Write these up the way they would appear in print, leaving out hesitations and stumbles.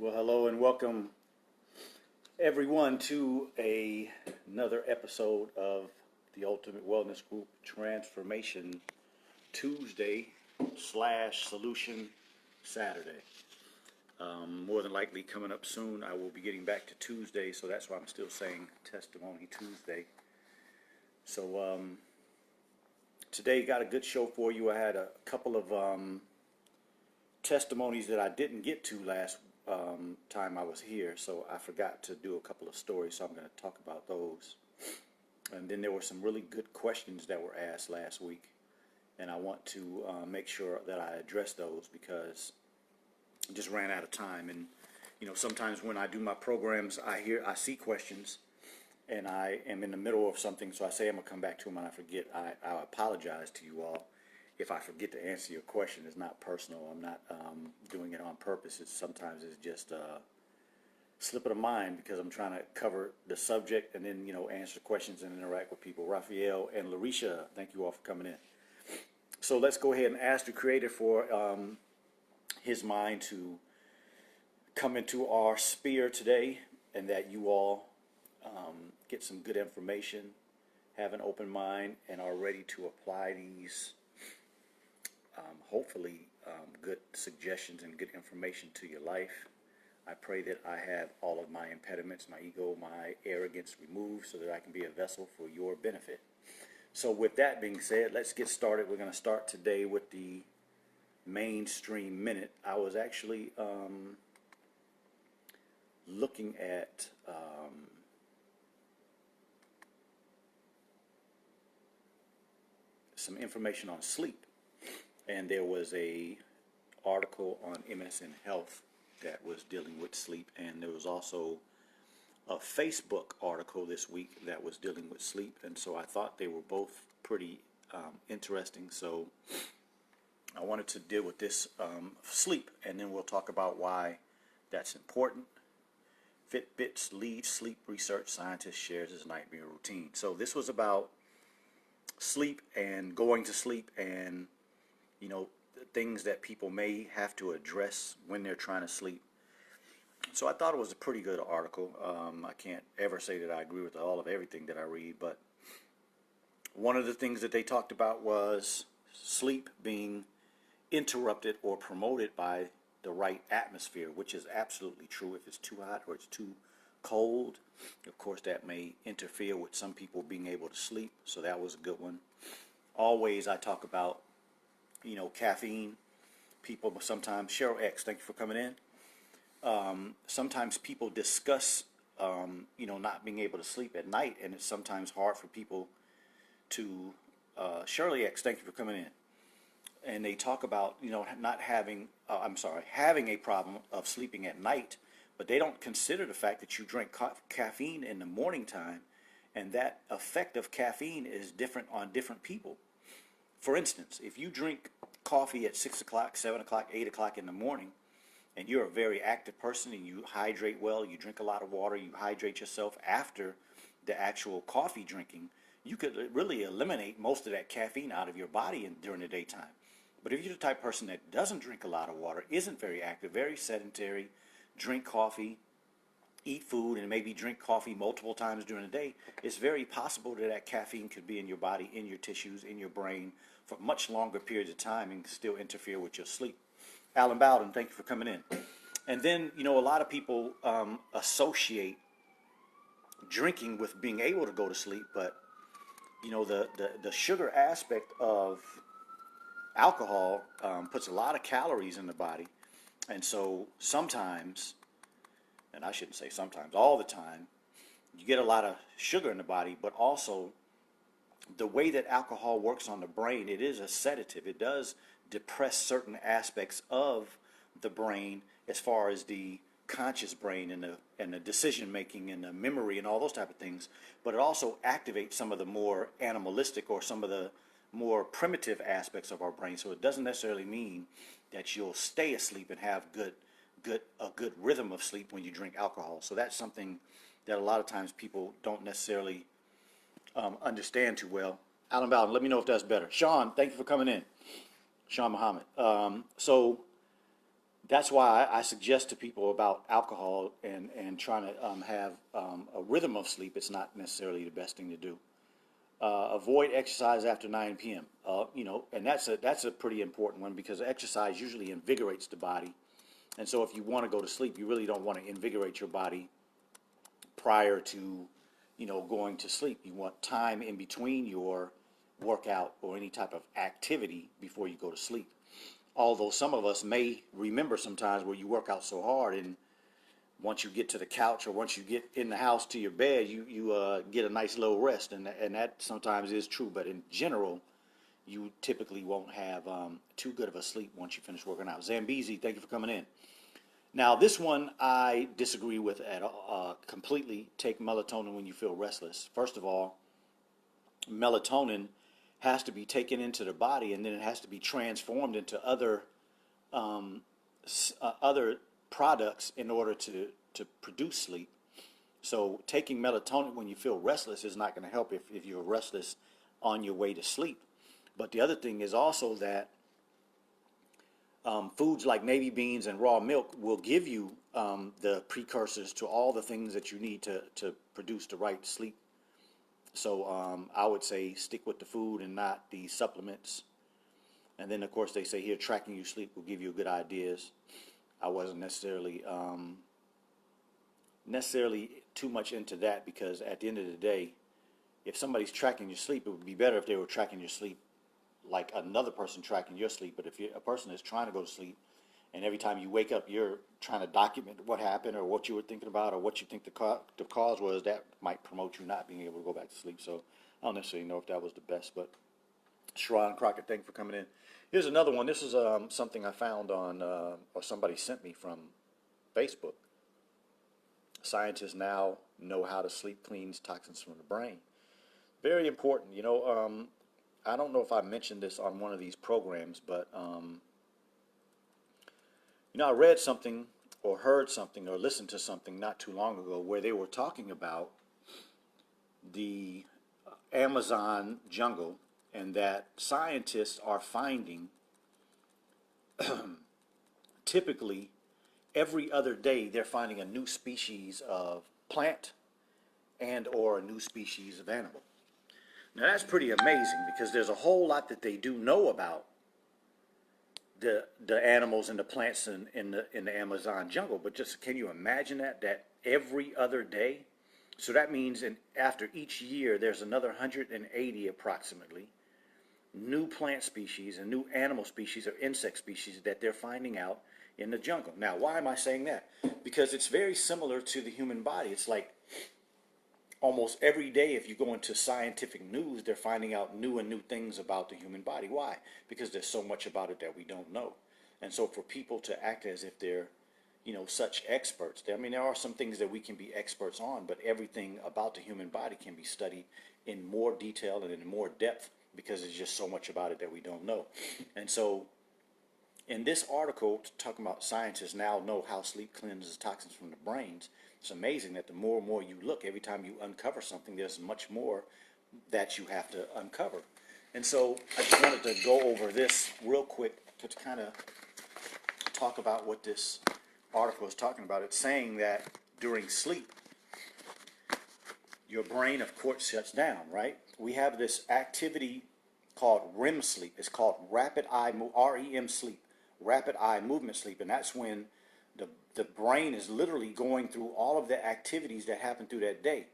Well, hello and welcome everyone to another episode of the Ultimate Wellness Group Transformation Tuesday / Solution Saturday. More than likely coming up soon. I will be getting back to Tuesday, so that's why I'm still saying Testimony Tuesday. So today got a good show for you. I had a couple of testimonies that I didn't get to last time I was here, so I forgot to do a couple of stories, so I'm going to talk about those. And then there were some really good questions that were asked last week, and I want to make sure that I address those because I just ran out of time. And you know, sometimes when I do my programs, I see questions, and I am in the middle of something, so I say I'm going to come back to them and I forget. I apologize to you all if I forget to answer your question. It's not personal. I'm not doing it on purpose. Sometimes it's just a slip of the mind because I'm trying to cover the subject and then, you know, answer questions and interact with people. Raphael and Larisha, thank you all for coming in. So let's go ahead and ask the Creator for His mind to come into our sphere today, and that you all get some good information, have an open mind, and are ready to apply these hopefully good suggestions and good information to your life. I pray that I have all of my impediments, my ego, my arrogance removed so that I can be a vessel for your benefit. So with that being said, let's get started. We're going to start today with the mainstream minute. I was actually looking at some information on sleep. And there was a article on MSN Health that was dealing with sleep, and there was also a Facebook article this week that was dealing with sleep, and so I thought they were both pretty interesting. So I wanted to deal with this sleep, and then we'll talk about why that's important. Fitbit's lead sleep research scientist shares his nightmare routine. So this was about sleep and going to sleep, and you know, things that people may have to address when they're trying to sleep. So I thought it was a pretty good article. I can't ever say that I agree with all of everything that I read, but one of the things that they talked about was sleep being interrupted or promoted by the right atmosphere, which is absolutely true. If it's too hot or it's too cold, of course that may interfere with some people being able to sleep, so that was a good one. Always I talk about, you know, caffeine. People sometimes, Cheryl X, thank you for coming in. Sometimes people discuss, you know, not being able to sleep at night, and it's sometimes hard for people to, Shirley X, thank you for coming in. And they talk about, you know, not having, having a problem of sleeping at night, but they don't consider the fact that you drink caffeine in the morning time, and that effect of caffeine is different on different people. For instance, if you drink coffee at 6 o'clock, 7 o'clock, 8 o'clock in the morning, and you're a very active person and you hydrate well, you drink a lot of water, you hydrate yourself after the actual coffee drinking, you could really eliminate most of that caffeine out of your body during the daytime. But if you're the type of person that doesn't drink a lot of water, isn't very active, very sedentary, drink coffee, eat food, and maybe drink coffee multiple times during the day, it's very possible that that caffeine could be in your body, in your tissues, in your brain for much longer periods of time and still interfere with your sleep. Alan Bowden, thank you for coming in. And then, you know, a lot of people associate drinking with being able to go to sleep, but, you know, the sugar aspect of alcohol puts a lot of calories in the body. And so sometimes, and I shouldn't say sometimes, all the time, you get a lot of sugar in the body, but also the way that alcohol works on the brain, it is a sedative. It does depress certain aspects of the brain as far as the conscious brain and the decision making and the memory and all those type of things, but it also activates some of the more animalistic or some of the more primitive aspects of our brain. So it doesn't necessarily mean that you'll stay asleep and have a good rhythm of sleep when you drink alcohol. So that's something that a lot of times people don't necessarily understand too well. Alan Bowden, let me know if that's better. Sean, thank you for coming in. Sean Muhammad. So That's why I suggest to people about alcohol and trying to have a rhythm of sleep. It's not necessarily the best thing to do. Avoid exercise after 9 p.m. And that's a pretty important one because exercise usually invigorates the body. And so if you want to go to sleep, you really don't want to invigorate your body prior to, going to sleep. You want time in between your workout or any type of activity before you go to sleep. Although some of us may remember sometimes where you work out so hard and once you get to the couch or once you get in the house to your bed, you get a nice little rest, and that sometimes is true. But in general, you typically won't have too good of a sleep once you finish working out. Zambezi, thank you for coming in. Now, this one I disagree with at completely. Take melatonin when you feel restless. First of all, melatonin has to be taken into the body, and then it has to be transformed into other products in order to produce sleep. So taking melatonin when you feel restless is not going to help if you're restless on your way to sleep. But the other thing is also that foods like navy beans and raw milk will give you the precursors to all the things that you need to produce the right sleep. So I would say stick with the food and not the supplements. And then, of course, they say here tracking your sleep will give you good ideas. I wasn't necessarily too much into that because at the end of the day, if somebody's tracking your sleep, it would be better if they were tracking your sleep like another person tracking your sleep. But if a person is trying to go to sleep and every time you wake up you're trying to document what happened or what you were thinking about or what you think the cause was, that might promote you not being able to go back to sleep. So I don't necessarily know if that was the best. But Sharon Crockett, thank you for coming in. Here's another one. This is something I found on, or somebody sent me from Facebook. Scientists now know how to sleep cleans toxins from the brain. Very important. I don't know if I mentioned this on one of these programs, but I read something or heard something or listened to something not too long ago where they were talking about the Amazon jungle and that scientists are finding typically every other day they're finding a new species of plant and or a new species of animal. Now that's pretty amazing because there's a whole lot that they do know about the animals and the plants in the Amazon jungle, but just can you imagine that every other day? So that means after each year there's another 180 approximately new plant species and new animal species or insect species that they're finding out in the jungle. Now, why am I saying that? Because it's very similar to the human body. It's like almost every day if you go into scientific news, they're finding out new and new things about the human body. Why? Because there's so much about it that we don't know. And so for people to act as if they're, such experts, there are some things that we can be experts on, but everything about the human body can be studied in more detail and in more depth because there's just so much about it that we don't know. And so in this article, talking about scientists now know how sleep cleanses toxins from the brains, it's amazing that the more and more you look, every time you uncover something, there's much more that you have to uncover. And so I just wanted to go over this real quick to kind of talk about what this article is talking about. It's saying that during sleep, your brain, of course, shuts down, right? We have this activity called REM sleep. It's called rapid eye REM sleep, rapid eye movement sleep, and that's when the brain is literally going through all of the activities that happen through that day.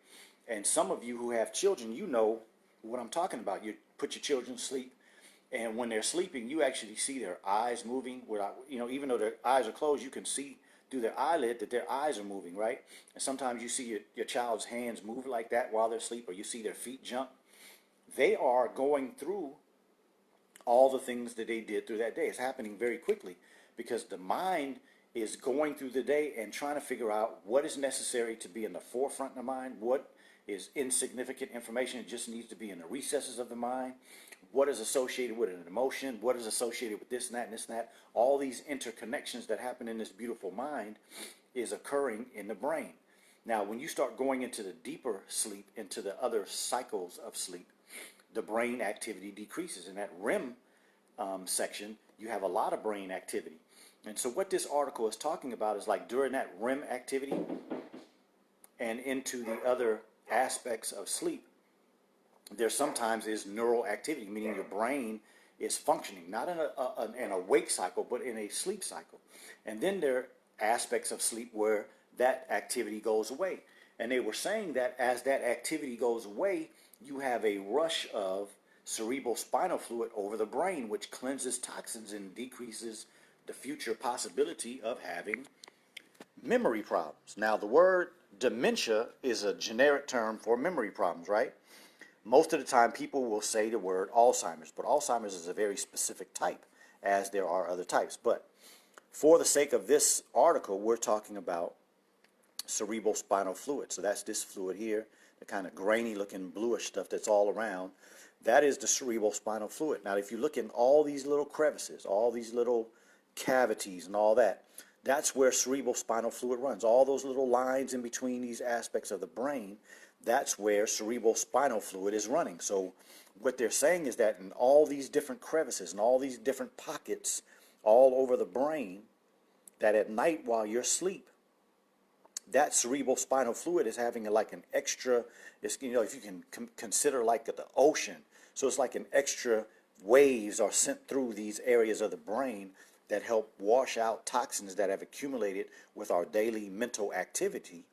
And some of you who have children, you know what I'm talking about. You put your children to sleep, and when they're sleeping, you actually see their eyes moving. Without, even though their eyes are closed, you can see through their eyelid that their eyes are moving, right? And sometimes you see your child's hands move like that while they're asleep, or you see their feet jump. They are going through all the things that they did through that day. It's happening very quickly because the mind is going through the day and trying to figure out what is necessary to be in the forefront of the mind, what is insignificant information that just needs to be in the recesses of the mind, what is associated with an emotion, what is associated with this and that and this and that. All these interconnections that happen in this beautiful mind is occurring in the brain. Now, when you start going into the deeper sleep, into the other cycles of sleep, the brain activity decreases. In that REM section, you have a lot of brain activity. And so what this article is talking about is like during that REM activity and into the other aspects of sleep, there sometimes is neural activity, meaning your brain is functioning, not in an awake cycle, but in a sleep cycle. And then there are aspects of sleep where that activity goes away. And they were saying that as that activity goes away, you have a rush of cerebral spinal fluid over the brain, which cleanses toxins and decreases the future possibility of having memory problems. Now, the word dementia is a generic term for memory problems, right? Most of the time people will say the word Alzheimer's, but Alzheimer's is a very specific type, as there are other types. But for the sake of this article, we're talking about cerebral spinal fluid. So that's this fluid here, the kind of grainy looking bluish stuff that's all around. That is the cerebral spinal fluid. Now, if you look in all these little crevices, all these little cavities and all that, that's where cerebral spinal fluid runs. All those little lines in between these aspects of the brain, that's where cerebral spinal fluid is running. So what they're saying is that in all these different crevices and all these different pockets all over the brain, that at night while you're asleep, that cerebral spinal fluid is having like an extra, if you can consider like the ocean. So it's like an extra waves are sent through these areas of the brain that help wash out toxins that have accumulated with our daily mental activity.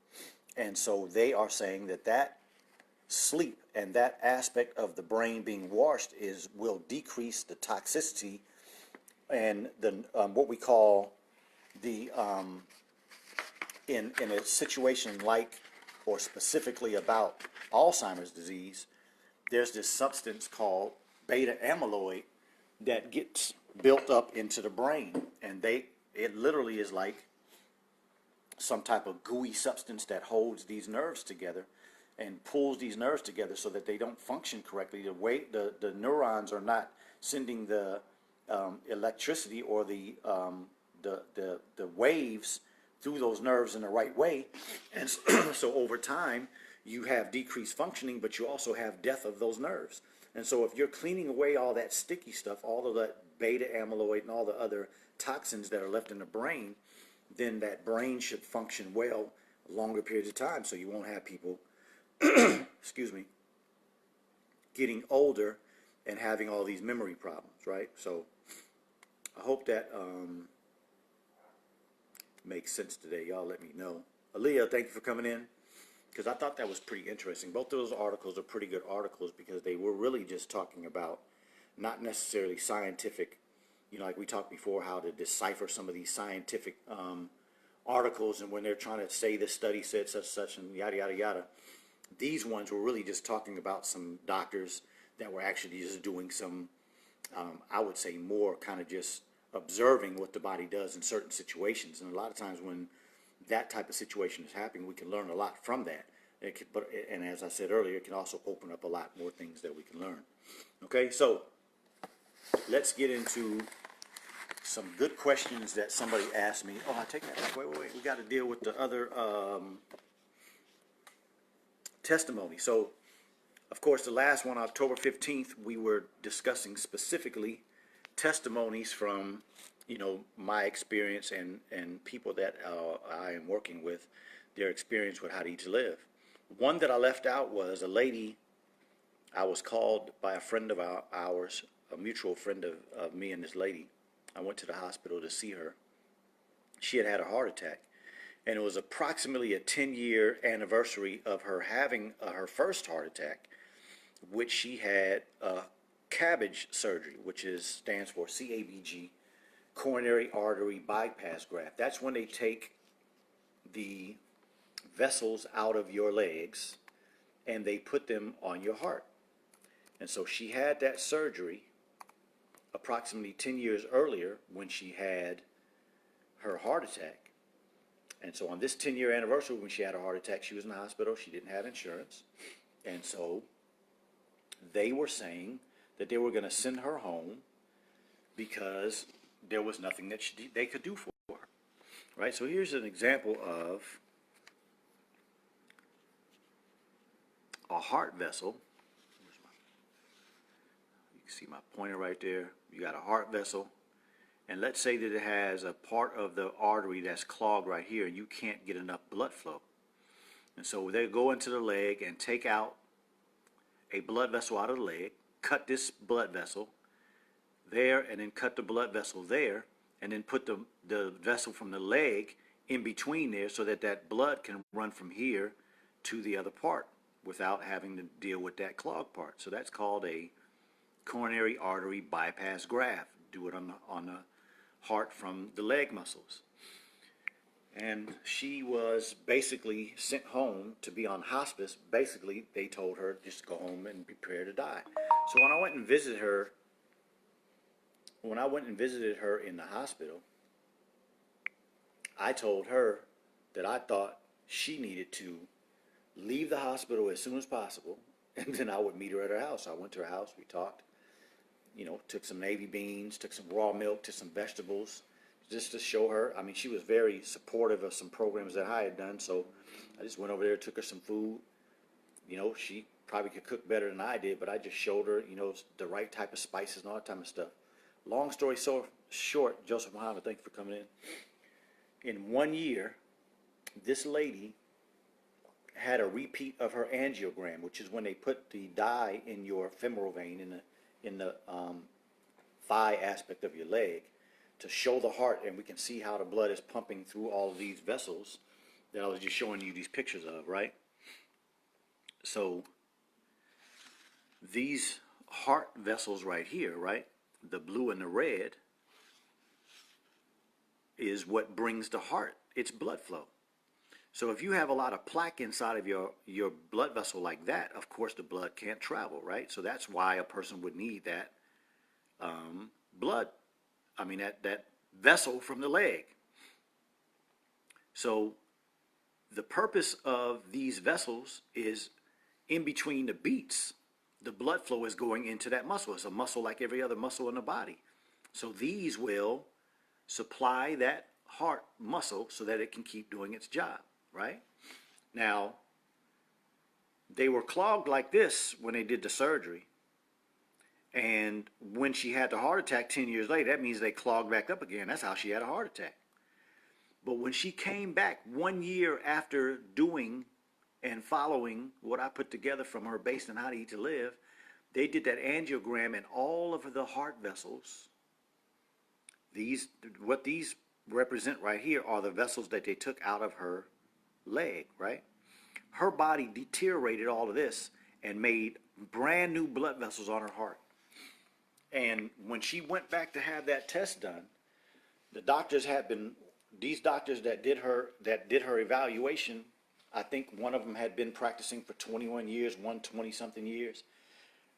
And so they are saying that that sleep and that aspect of the brain being washed will decrease the toxicity and the what we call the in a situation like, or specifically about Alzheimer's disease, there's this substance called beta amyloid that gets built up into the brain, and it literally is like some type of gooey substance that holds these nerves together and pulls these nerves together so that they don't function correctly. The neurons are not sending the electricity or the waves through those nerves in the right way, and so over time you have decreased functioning, but you also have death of those nerves. And so if you're cleaning away all that sticky stuff, all of that beta amyloid and all the other toxins that are left in the brain, then that brain should function well longer periods of time, so you won't have people excuse me, getting older and having all these memory problems, right? So I hope that makes sense today. Y'all let me know. Aaliyah, thank you for coming in, because I thought that was pretty interesting. Both of those articles are pretty good articles because they were really just talking about not necessarily scientific, like we talked before, how to decipher some of these scientific articles, and when they're trying to say this study said such and yada yada yada. These ones were really just talking about some doctors that were actually just doing some, I would say more kind of just observing what the body does in certain situations. And a lot of times when that type of situation is happening, we can learn a lot from that. And as I said earlier, it can also open up a lot more things that we can learn. Okay, so let's get into some good questions that somebody asked me. Oh, I take that back. Wait. We got to deal with the other testimony. So, of course, the last one, October 15th, we were discussing specifically testimonies from, my experience and people that I am working with, their experience with how to eat to live. One that I left out was a lady. I was called by a friend of ours, a mutual friend of me and this lady. I went to the hospital to see her. She had had a heart attack, and it was approximately a 10-year anniversary of her having her first heart attack, which she had CABG surgery, which stands for CABG, coronary artery bypass graft. That's when they take the vessels out of your legs and they put them on your heart. And so she had that surgery approximately 10 years earlier when she had her heart attack. And so on this 10-year anniversary when she had a heart attack, she was in the hospital. She didn't have insurance. And so they were saying that they were going to send her home because there was nothing that they could do for her. Right? So here's an example of a heart vessel. You can see my pointer right there. You got a heart vessel. and let's say that it has a part of the artery that's clogged right here, and you can't get enough blood flow. And so they go into the leg and take out a blood vessel out of the leg, cut this blood vessel there, and then cut the blood vessel there, and then put the vessel from the leg in between there so that that blood can run from here to the other part without having to deal with that clogged part. So that's called a coronary artery bypass graft. Do it on the heart from the leg muscles. And she was basically sent home to be on hospice. Basically, they told her just go home and prepare to die. So when I went and visited her in the hospital, I told her that I thought she needed to leave the hospital as soon as possible, and then I would meet her at her house. I went to her house, we talked, took some navy beans, took some raw milk, took some vegetables, just to show her. I mean, she was very supportive of some programs that I had done, so I just went over there, took her some food. She probably could cook better than I did, but I just showed her, the right type of spices and all that type of stuff. Long story so short, Joseph Muhammad, thank you for coming in. In 1 year, this lady had a repeat of her angiogram, which is when they put the dye in your femoral vein in the thigh aspect of your leg to show the heart, and we can see how the blood is pumping through all of these vessels that I was just showing you these pictures of, right? So these heart vessels right here, right, the blue and the red, is what brings the heart its blood flow. So if you have a lot of plaque inside of your blood vessel like that, of course the blood can't travel, right? So that's why a person would need that that vessel from the leg. So the purpose of these vessels is in between the beats, the blood flow is going into that muscle. It's a muscle like every other muscle in the body. So these will supply that heart muscle so that it can keep doing its job, right? Now, they were clogged like this when they did the surgery. And when she had the heart attack 10 years later, that means they clogged back up again. That's how she had a heart attack. But when she came back 1 year after doing and following what I put together from her based on How to Eat to Live, they did that angiogram, and all of the heart vessels, what these represent right here are the vessels that they took out of her leg, right? Her body deteriorated all of this and made brand new blood vessels on her heart. And when she went back to have that test done, these doctors that did her evaluation, I think one of them had been practicing for 21 years, 20-something years,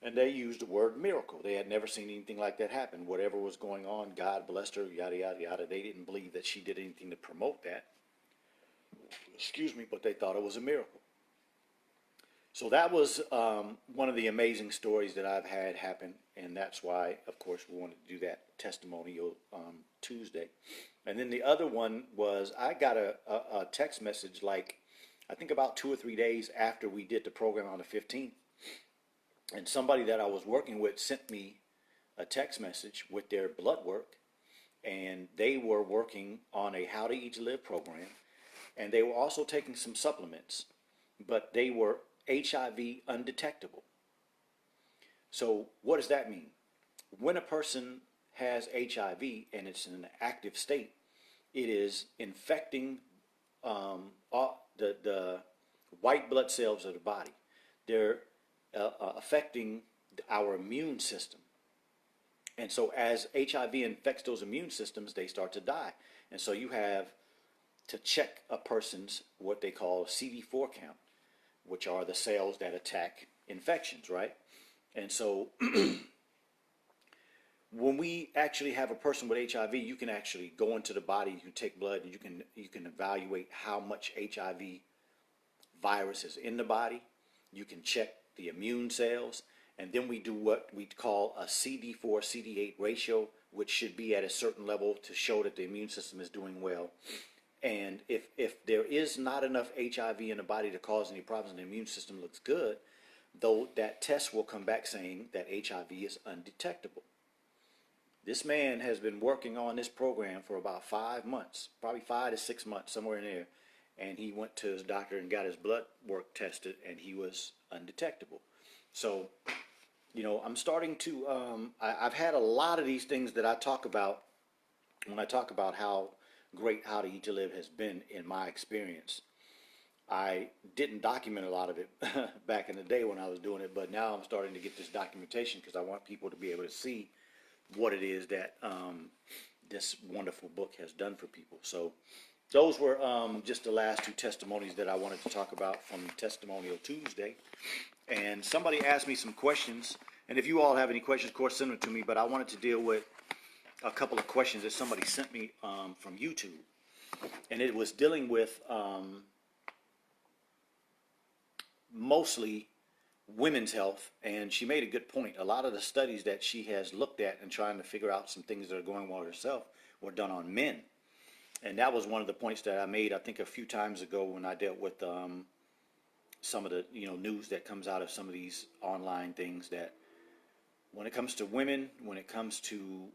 and they used the word miracle. They had never seen anything like that happen. Whatever was going on, God blessed her, yada, yada, yada. They didn't believe that she did anything to promote that. Excuse me, but they thought it was a miracle. So that was one of the amazing stories that I've had happen, and that's why, of course, we wanted to do that testimonial Tuesday. And then the other one was I got a text message I think about 2 or 3 days after we did the program on the 15th, and somebody that I was working with sent me a text message with their blood work, and they were working on a How to Eat to Live program, and they were also taking some supplements, but they were HIV undetectable. So what does that mean? When a person has HIV and it's in an active state, it is infecting the white blood cells of the body. They're affecting our immune system. And so as HIV infects those immune systems, they start to die. And so you have to check a person's what they call CD4 count, which are the cells that attack infections, right? And so when we actually have a person with HIV, you can actually go into the body, you can take blood, and you can evaluate how much HIV virus is in the body. You can check the immune cells, and then we do what we call a CD4-CD8 ratio, which should be at a certain level to show that the immune system is doing well. And if there is not enough HIV in the body to cause any problems and the immune system looks good, though that test will come back saying that HIV is undetectable. This man has been working on this program for about 5 months, probably 5 to 6 months, somewhere in there. And he went to his doctor and got his blood work tested, and he was undetectable. So, I'm starting to, I've had a lot of these things that I talk about when I talk about how great How to Eat to Live has been in my experience. I didn't document a lot of it back in the day when I was doing it, but now I'm starting to get this documentation because I want people to be able to see what it is that this wonderful book has done for people. So those were just the last two testimonies that I wanted to talk about from Testimonial Tuesday. And somebody asked me some questions, and if you all have any questions, of course, send them to me, but I wanted to deal with a couple of questions that somebody sent me from YouTube. And it was dealing with mostly women's health, and she made a good point. A lot of the studies that she has looked at and trying to figure out some things that are going on with herself were done on men. And that was one of the points that I made, I think, a few times ago when I dealt with some of the news that comes out of some of these online things, that when it comes to women, when it comes to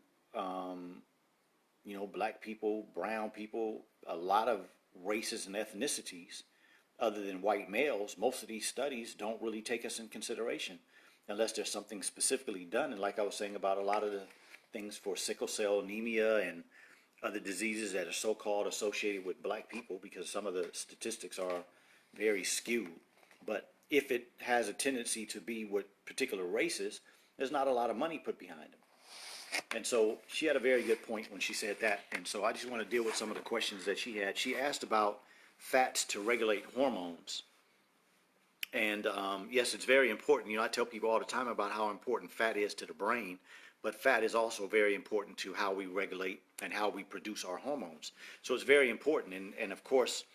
black people, brown people, a lot of races and ethnicities other than white males, most of these studies don't really take us in consideration unless there's something specifically done. And like I was saying about a lot of the things for sickle cell anemia and other diseases that are so-called associated with black people, because some of the statistics are very skewed. But if it has a tendency to be with particular races, there's not a lot of money put behind them. And so she had a very good point when she said that. And so I just want to deal with some of the questions that she had. She asked about fats to regulate hormones. And yes, it's very important. I tell people all the time about how important fat is to the brain, but fat is also very important to how we regulate and how we produce our hormones. So it's very important. And of course,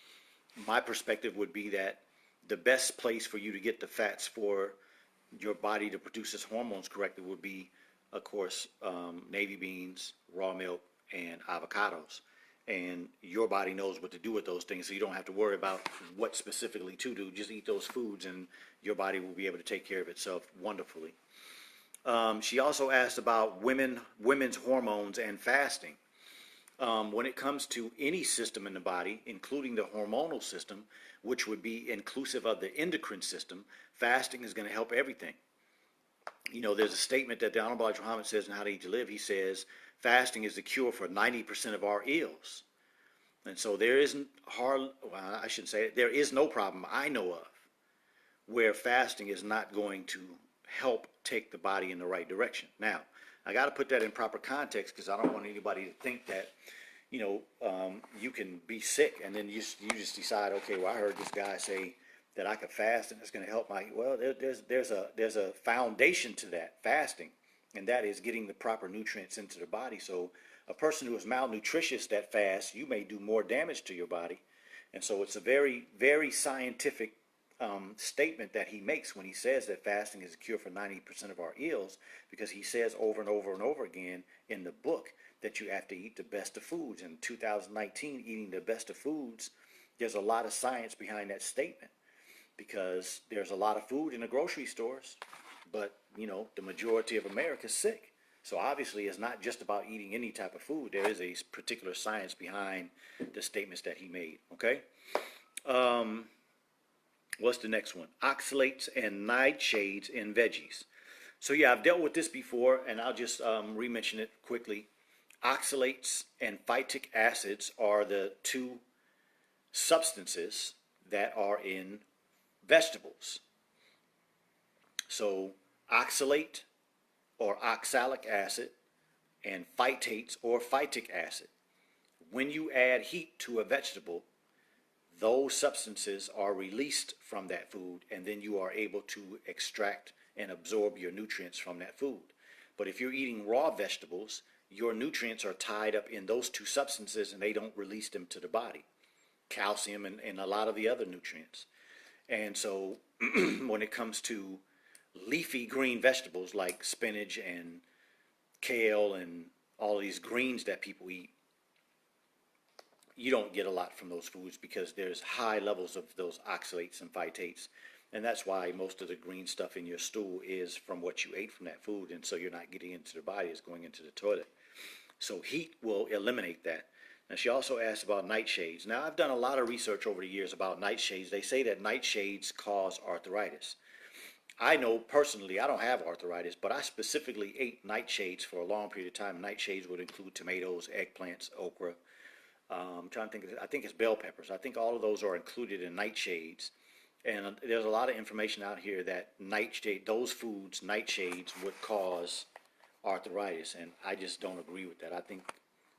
my perspective would be that the best place for you to get the fats for your body to produce its hormones correctly would be, of course, navy beans, raw milk, and avocados. And your body knows what to do with those things, so you don't have to worry about what specifically to do. Just eat those foods, and your body will be able to take care of itself wonderfully. She also asked about women's hormones and fasting. When it comes to any system in the body, including the hormonal system, which would be inclusive of the endocrine system, fasting is going to help everything. There's a statement that the Honorable Elijah Muhammad says in How to Eat to Live. He says, fasting is the cure for 90% of our ills. And so there isn't I shouldn't say it, there is no problem I know of where fasting is not going to help take the body in the right direction. Now, I got to put that in proper context because I don't want anybody to think that, you can be sick and then you just decide, okay, well, I heard this guy say that I could fast and it's going to help there's a foundation to that fasting, and that is getting the proper nutrients into the body. So a person who is malnutritious that fasts, you may do more damage to your body. And so it's a very, very scientific statement that he makes when he says that fasting is a cure for 90% of our ills, because he says over and over and over again in the book that you have to eat the best of foods. In 2019, eating the best of foods, there's a lot of science behind that statement, because there's a lot of food in the grocery stores, but the majority of America's sick. So obviously it's not just about eating any type of food. There is a particular science behind the statements that he made. Okay. What's the next one? Oxalates and nightshades in veggies. So yeah, I've dealt with this before, and I'll just re-mention it quickly. Oxalates and phytic acids are the two substances that are in vegetables. So oxalate or oxalic acid and phytates or phytic acid. When you add heat to a vegetable, those substances are released from that food, and then you are able to extract and absorb your nutrients from that food. But if you're eating raw vegetables, your nutrients are tied up in those two substances and they don't release them to the body. Calcium and a lot of the other nutrients. And so when it comes to leafy green vegetables like spinach and kale and all these greens that people eat, you don't get a lot from those foods because there's high levels of those oxalates and phytates. And that's why most of the green stuff in your stool is from what you ate from that food. And so you're not getting into the body, it's going into the toilet. So heat will eliminate that. Now she also asked about nightshades. Now I've done a lot of research over the years about nightshades. They say that nightshades cause arthritis. I know personally I don't have arthritis, but I specifically ate nightshades for a long period of time. Nightshades would include tomatoes, eggplants, okra. I'm trying to think. I think it's bell peppers. I think all of those are included in nightshades. And there's a lot of information out here that those foods, nightshades, would cause arthritis, and I just don't agree with that. I think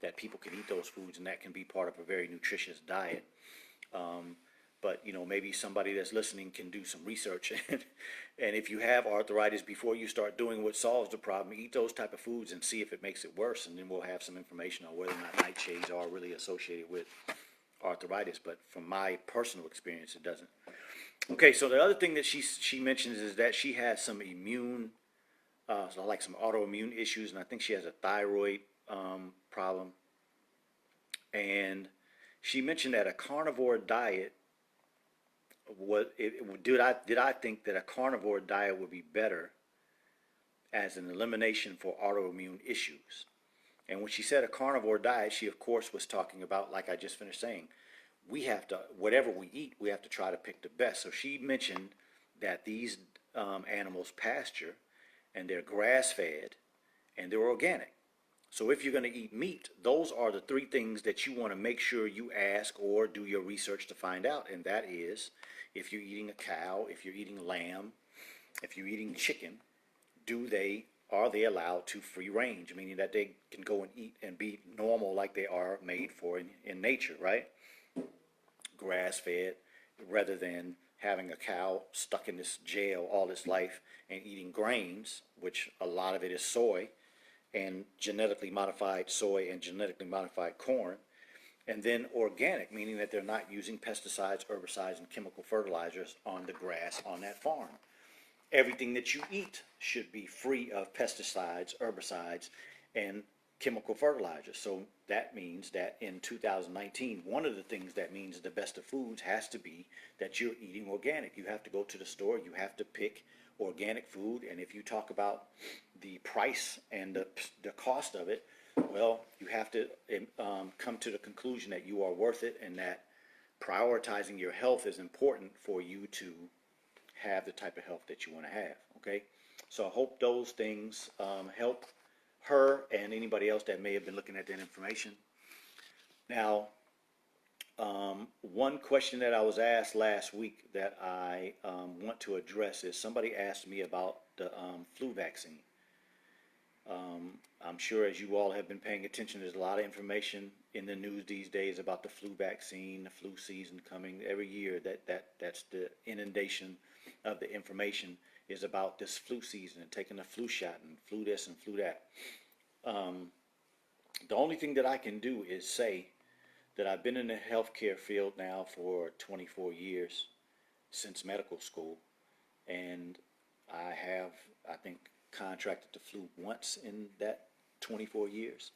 that people can eat those foods, and that can be part of a very nutritious diet. But maybe somebody that's listening can do some research, and if you have arthritis, before you start doing what solves the problem, eat those type of foods and see if it makes it worse, and then we'll have some information on whether or not nightshades are really associated with arthritis. But from my personal experience, it doesn't. Okay, so the other thing that she mentions is that she has some some autoimmune issues, and I think she has a thyroid problem. And she mentioned that a carnivore diet did I think that a carnivore diet would be better as an elimination for autoimmune issues? And when she said a carnivore diet, she of course was talking about, like I just finished saying, we have to, whatever we eat, we have to try to pick the best. So she mentioned that these animals pasture, and they're grass-fed, and they're organic. So if you're going to eat meat, those are the three things that you want to make sure you ask or do your research to find out. And that is, if you're eating a cow, if you're eating lamb, if you're eating chicken, are they allowed to free range? Meaning that they can go and eat and be normal like they are made for in nature, right? Grass-fed, rather than having a cow stuck in this jail all its life and eating grains, which a lot of it is soy, and genetically modified soy and genetically modified corn, and then organic, meaning that they're not using pesticides, herbicides, and chemical fertilizers on the grass on that farm. Everything that you eat should be free of pesticides, herbicides, and chemical fertilizers. So that means that in 2019, one of the things that means the best of foods has to be that you're eating organic. You have to go to the store, you have to pick organic food, and if you talk about the price and the cost of it, well, you have to come to the conclusion that you are worth it, and that prioritizing your health is important for you to have the type of health that you want to have. Okay, so I hope those things help her and anybody else that may have been looking at that information. Now, one question that I was asked last week that I want to address is, somebody asked me about the flu vaccine. I'm sure as you all have been paying attention, there's a lot of information in the news these days about the flu vaccine, the flu season coming every year. That's the inundation of the information is about this flu season and taking a flu shot and flu this and flu that. The only thing that I can do is say that I've been in the healthcare field now for 24 years, since medical school, and I have, I think, contracted the flu once in that 24 years,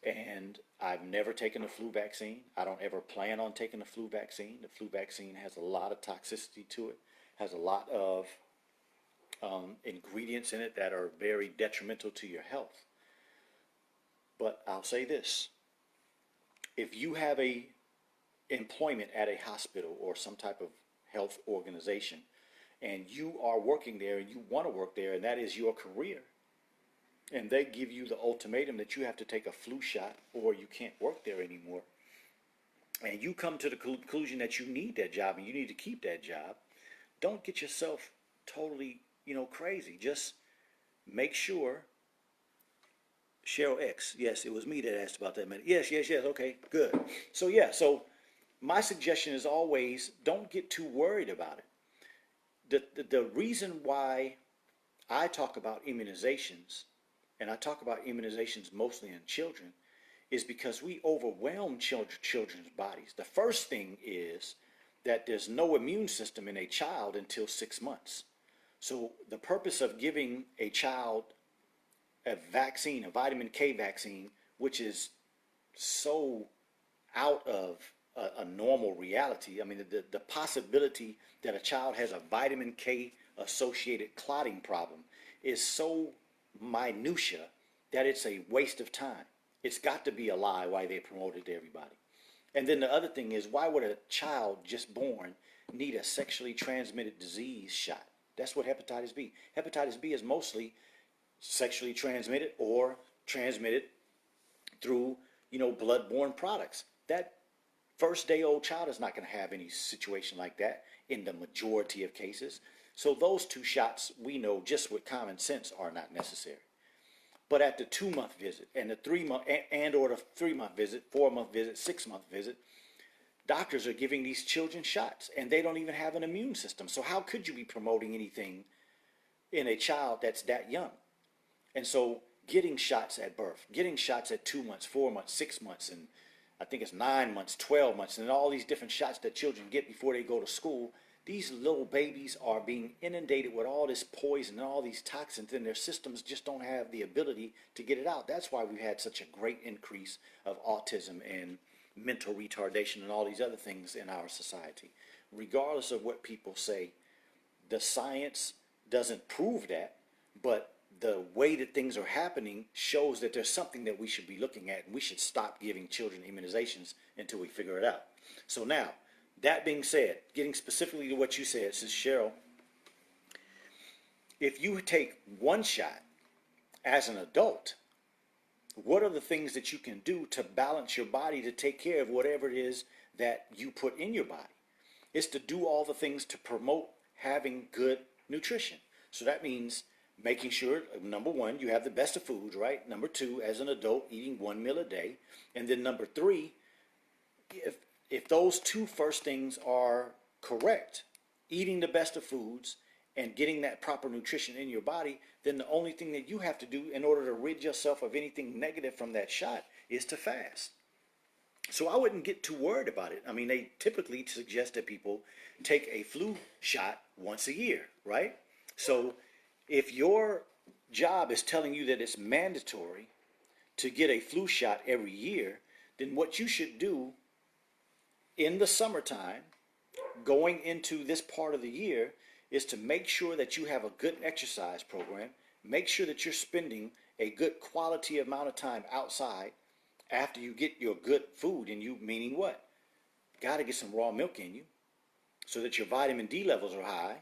and I've never taken a flu vaccine. I don't ever plan on taking a flu vaccine. The flu vaccine has a lot of toxicity to it, has a lot of ingredients in it that are very detrimental to your health. But I'll say this: if you have a employment at a hospital or some type of health organization, and you are working there and you want to work there, and that is your career, and they give you the ultimatum that you have to take a flu shot or you can't work there anymore, and you come to the conclusion that you need that job and you need to keep that job, don't get yourself totally, crazy. Just make sure. Cheryl X, yes, it was me that asked about that. Yes, okay, good. So my suggestion is always, don't get too worried about it. The reason why I talk about immunizations, and I talk about immunizations mostly in children, is because we overwhelm children's bodies. The first thing is that there's no immune system in a child until 6 months. So the purpose of giving a child a vaccine, a vitamin K vaccine, which is so out of a normal reality. I mean, the possibility that a child has a vitamin K associated clotting problem is so minutia that it's a waste of time. It's got to be a lie why they promote it to everybody. And then the other thing is, why would a child just born need a sexually transmitted disease shot? That's what hepatitis B. Hepatitis B is mostly sexually transmitted or transmitted through, blood-borne products. That first day old child is not going to have any situation like that in the majority of cases. So those two shots, we know just with common sense, are not necessary. But at the 2-month visit and the 3-month or the 3-month visit, 4-month visit, 6-month visit, doctors are giving these children shots and they don't even have an immune system. So how could you be promoting anything in a child that's that young? And so getting shots at birth, getting shots at 2 months, 4 months, 6 months, and I think it's 9 months, 12 months, and all these different shots that children get before they go to school. These little babies are being inundated with all this poison and all these toxins, and their systems just don't have the ability to get it out. That's why we've had such a great increase of autism and mental retardation and all these other things in our society. Regardless of what people say, the science doesn't prove that, but the way that things are happening shows that there's something that we should be looking at, and we should stop giving children immunizations until we figure it out. So now, that being said, getting specifically to what you said, says Cheryl, if you take one shot as an adult, what are the things that you can do to balance your body to take care of whatever it is that you put in your body? It's to do all the things to promote having good nutrition. So that means making sure, number one, you have the best of foods, right? Number two, as an adult, eating 1 meal a day. And then number three, if those two first things are correct, eating the best of foods and getting that proper nutrition in your body, then the only thing that you have to do in order to rid yourself of anything negative from that shot is to fast. So I wouldn't get too worried about it. I mean, they typically suggest that people take a flu shot once a year, right? So if your job is telling you that it's mandatory to get a flu shot every year, then what you should do in the summertime, going into this part of the year, is to make sure that you have a good exercise program. Make sure that you're spending a good quality amount of time outside after you get your good food in you, meaning what? Got to get some raw milk in you so that your vitamin D levels are high,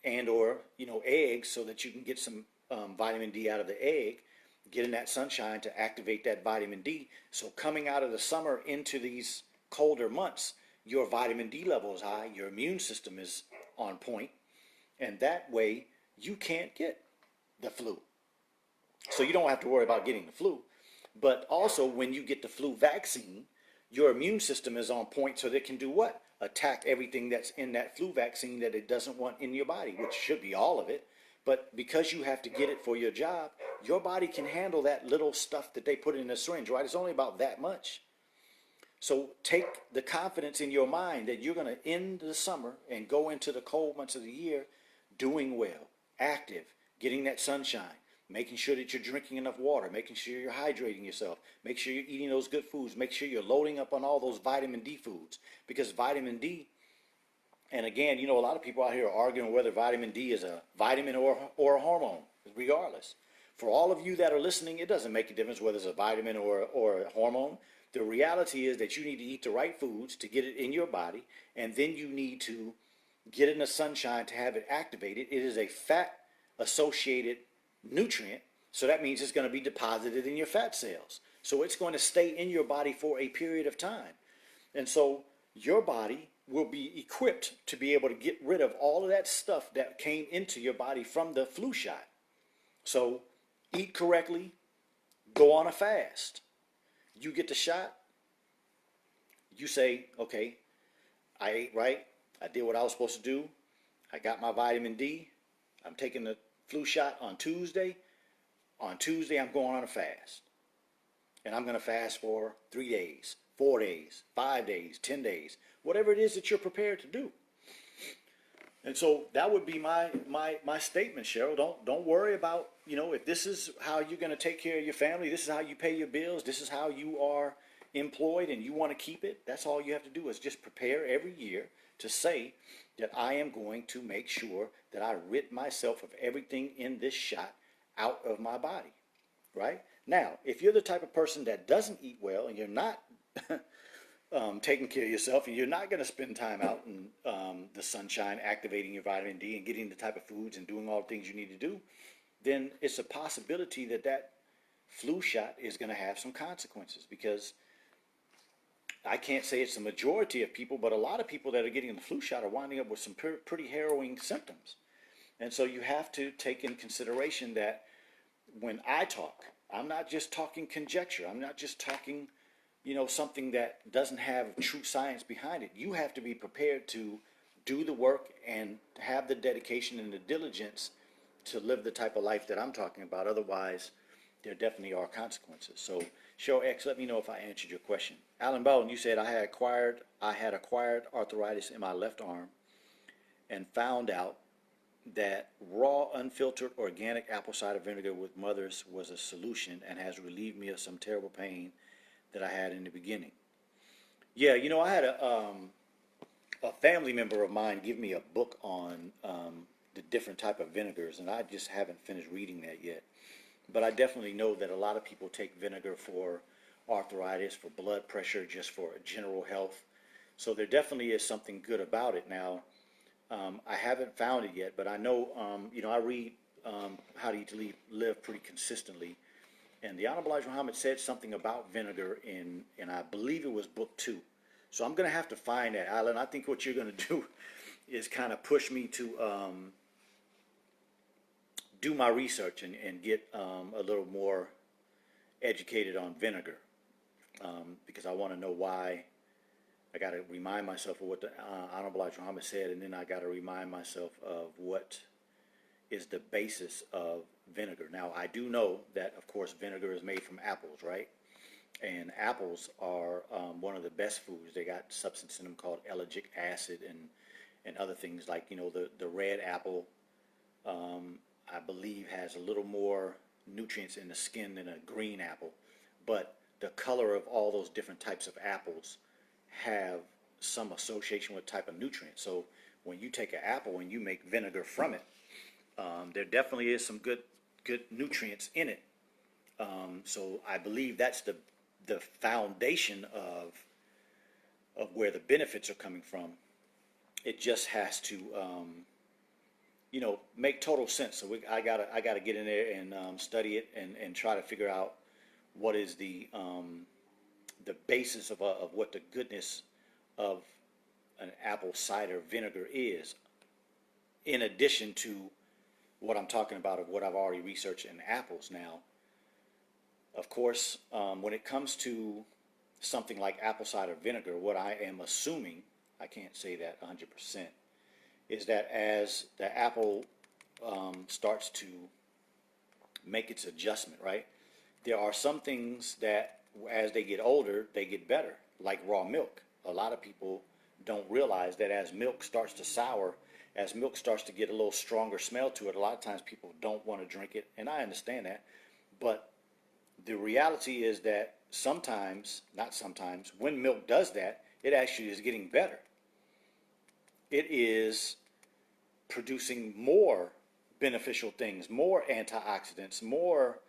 and or eggs so that you can get some vitamin D out of the egg, getting that sunshine to activate that vitamin D. So coming out of the summer into these colder months, your vitamin D level is high, your immune system is on point, and that way you can't get the flu. So you don't have to worry about getting the flu. But also when you get the flu vaccine, your immune system is on point so they can do what? Attack everything that's in that flu vaccine that it doesn't want in your body, which should be all of it. But because you have to get it for your job, your body can handle that little stuff that they put in a syringe, right? It's only about that much. So take the confidence in your mind that you're going to end the summer and go into the cold months of the year doing well, active, getting that sunshine, making sure that you're drinking enough water, making sure you're hydrating yourself, make sure you're eating those good foods, make sure you're loading up on all those vitamin D foods. Because vitamin D, and again, a lot of people out here are arguing whether vitamin D is a vitamin or a hormone, regardless. For all of you that are listening, it doesn't make a difference whether it's a vitamin or a hormone. The reality is that you need to eat the right foods to get it in your body, and then you need to get in the sunshine to have it activated. It is a fat-associated nutrient, so that means it's going to be deposited in your fat cells. So it's going to stay in your body for a period of time. And so your body will be equipped to be able to get rid of all of that stuff that came into your body from the flu shot. So eat correctly, go on a fast. You get the shot, you say, okay, I ate right, I did what I was supposed to do, I got my vitamin D, I'm taking the flu shot on Tuesday. On Tuesday, I'm going on a fast. And I'm going to fast for 3 days, 4 days, 5 days, 10 days, whatever it is that you're prepared to do. And so that would be my statement, Cheryl. Don't worry about, if this is how you're going to take care of your family, this is how you pay your bills, this is how you are employed and you want to keep it. That's all you have to do is just prepare every year to say that I am going to make sure that I rid myself of everything in this shot out of my body, right? Now, if you're the type of person that doesn't eat well and you're not taking care of yourself and you're not going to spend time out in the sunshine activating your vitamin D and getting the type of foods and doing all the things you need to do, then it's a possibility that that flu shot is going to have some consequences, because I can't say it's the majority of people, but a lot of people that are getting the flu shot are winding up with some pretty harrowing symptoms. And so you have to take in consideration that when I talk, I'm not just talking conjecture. I'm not just talking, something that doesn't have true science behind it. You have to be prepared to do the work and have the dedication and the diligence to live the type of life that I'm talking about. Otherwise, there definitely are consequences. So, Show X, let me know if I answered your question. Alan Bowden, you said I had acquired arthritis in my left arm and found out that raw, unfiltered, organic apple cider vinegar with Mother's was a solution and has relieved me of some terrible pain that I had in the beginning. Yeah, I had a family member of mine give me a book on the different type of vinegars, and I just haven't finished reading that yet. But I definitely know that a lot of people take vinegar for arthritis, for blood pressure, just for general health. So there definitely is something good about it. Now, I haven't found it yet, but I know, I read How to Eat to Live pretty consistently. And the Honorable Elijah Muhammad said something about vinegar and I believe it was book 2. So I'm going to have to find that, Alan. I think what you're going to do is kind of push me to do my research and get a little more educated on vinegar, because I want to know why. I got to remind myself of what the Honorable Elijah Muhammad said, and then I got to remind myself of what is the basis of vinegar. Now, I do know that, of course, vinegar is made from apples, right? And apples are one of the best foods. They got substance in them called ellagic acid and other things like, the red apple, I believe, has a little more nutrients in the skin than a green apple. But the color of all those different types of apples have some association with type of nutrients. So when you take an apple and you make vinegar from it, there definitely is some good nutrients in it. So I believe that's the foundation of where the benefits are coming from. It just has to make total sense. So I gotta get in there and study it and try to figure out what is the basis of what the goodness of an apple cider vinegar is, in addition to what I'm talking about of what I've already researched in apples. Now, of course, when it comes to something like apple cider vinegar, what I am assuming, I can't say that 100%, is that as the apple starts to make its adjustment, right, there are some things that as they get older, they get better, like raw milk. A lot of people don't realize that as milk starts to sour, as milk starts to get a little stronger smell to it, a lot of times people don't want to drink it, and I understand that. But the reality is that not sometimes, when milk does that, it actually is getting better. It is producing more beneficial things, more antioxidants, more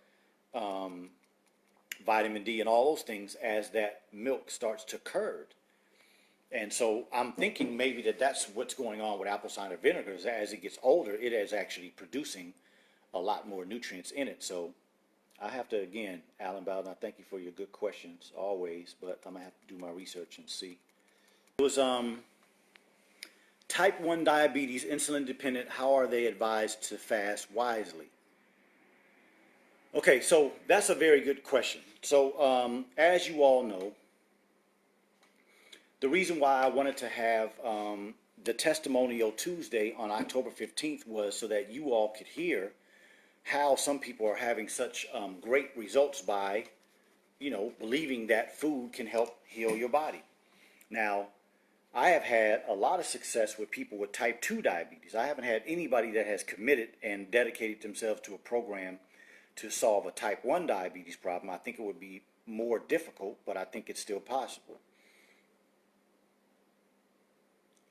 vitamin D and all those things as that milk starts to curd. And so I'm thinking maybe that's what's going on with apple cider vinegar, is as it gets older, it is actually producing a lot more nutrients in it. So I have to, again, Alan Bowden, I thank you for your good questions always, but I'm going to have to do my research and see. It was type 1 diabetes, insulin dependent, how are they advised to fast wisely? Okay, so that's a very good question. So as you all know, the reason why I wanted to have the Testimonial Tuesday on October 15th was so that you all could hear how some people are having such great results by, believing that food can help heal your body. Now, I have had a lot of success with people with type 2 diabetes. I haven't had anybody that has committed and dedicated themselves to a program to solve a type 1 diabetes problem. I think it would be more difficult, but I think it's still possible.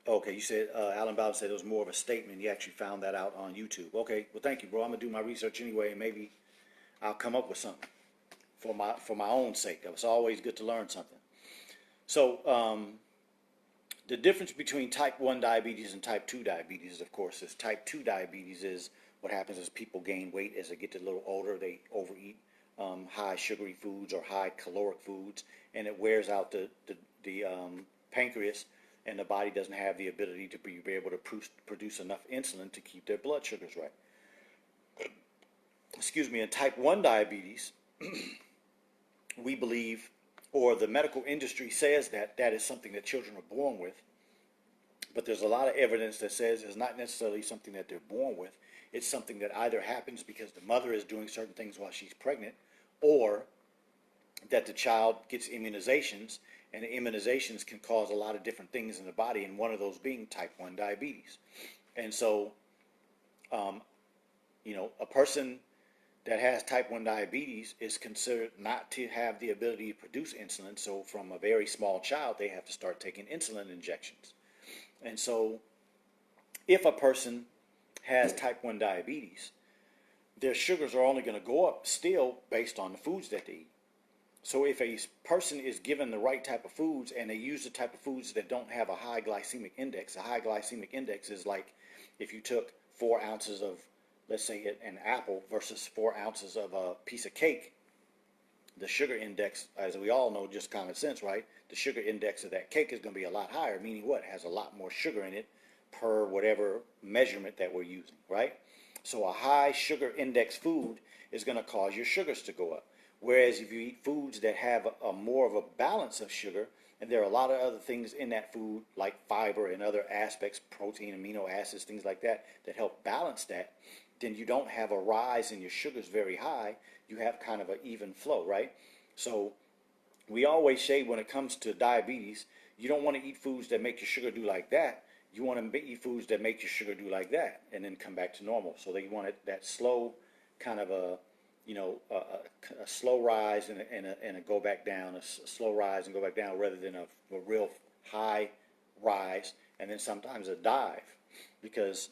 Okay, you said, Alan Bowden said it was more of a statement. You actually found that out on YouTube. Okay, well, thank you, bro. I'm going to do my research anyway, and maybe I'll come up with something for my own sake. It's always good to learn something. So the difference between type 1 diabetes and type 2 diabetes, of course, is type 2 diabetes is what happens is people gain weight as they get a little older. They overeat high sugary foods or high caloric foods, and it wears out the pancreas, and the body doesn't have the ability to be able to produce enough insulin to keep their blood sugars right. Excuse me. In type 1 diabetes, we believe, or the medical industry says that that is something that children are born with, but there's a lot of evidence that says it's not necessarily something that they're born with. It's something that either happens because the mother is doing certain things while she's pregnant, or that the child gets immunizations, and the immunizations can cause a lot of different things in the body, and one of those being type 1 diabetes. And so, a person that has type 1 diabetes is considered not to have the ability to produce insulin. So from a very small child, they have to start taking insulin injections. And so if a person has type 1 diabetes, their sugars are only going to go up still based on the foods that they eat. So if a person is given the right type of foods and they use the type of foods that don't have a high glycemic index, a high glycemic index is like if you took 4 ounces of, let's say, an apple versus 4 ounces of a piece of cake, the sugar index, as we all know, just common sense, right? The sugar index of that cake is going to be a lot higher, meaning what? It has a lot more sugar in it per whatever measurement that we're using, right? So a high sugar index food is going to cause your sugars to go up. Whereas if you eat foods that have a more of a balance of sugar, and there are a lot of other things in that food like fiber and other aspects, protein, amino acids, things like that, that help balance that, then you don't have a rise in your sugars very high. You have kind of an even flow, right? So we always say when it comes to diabetes, you don't want to eat foods that make your sugar do like that. You want to eat foods that make your sugar do like that and then come back to normal. So they want that slow kind of a slow rise and a go back down, a slow rise and go back down, rather than a real high rise and then sometimes a dive, because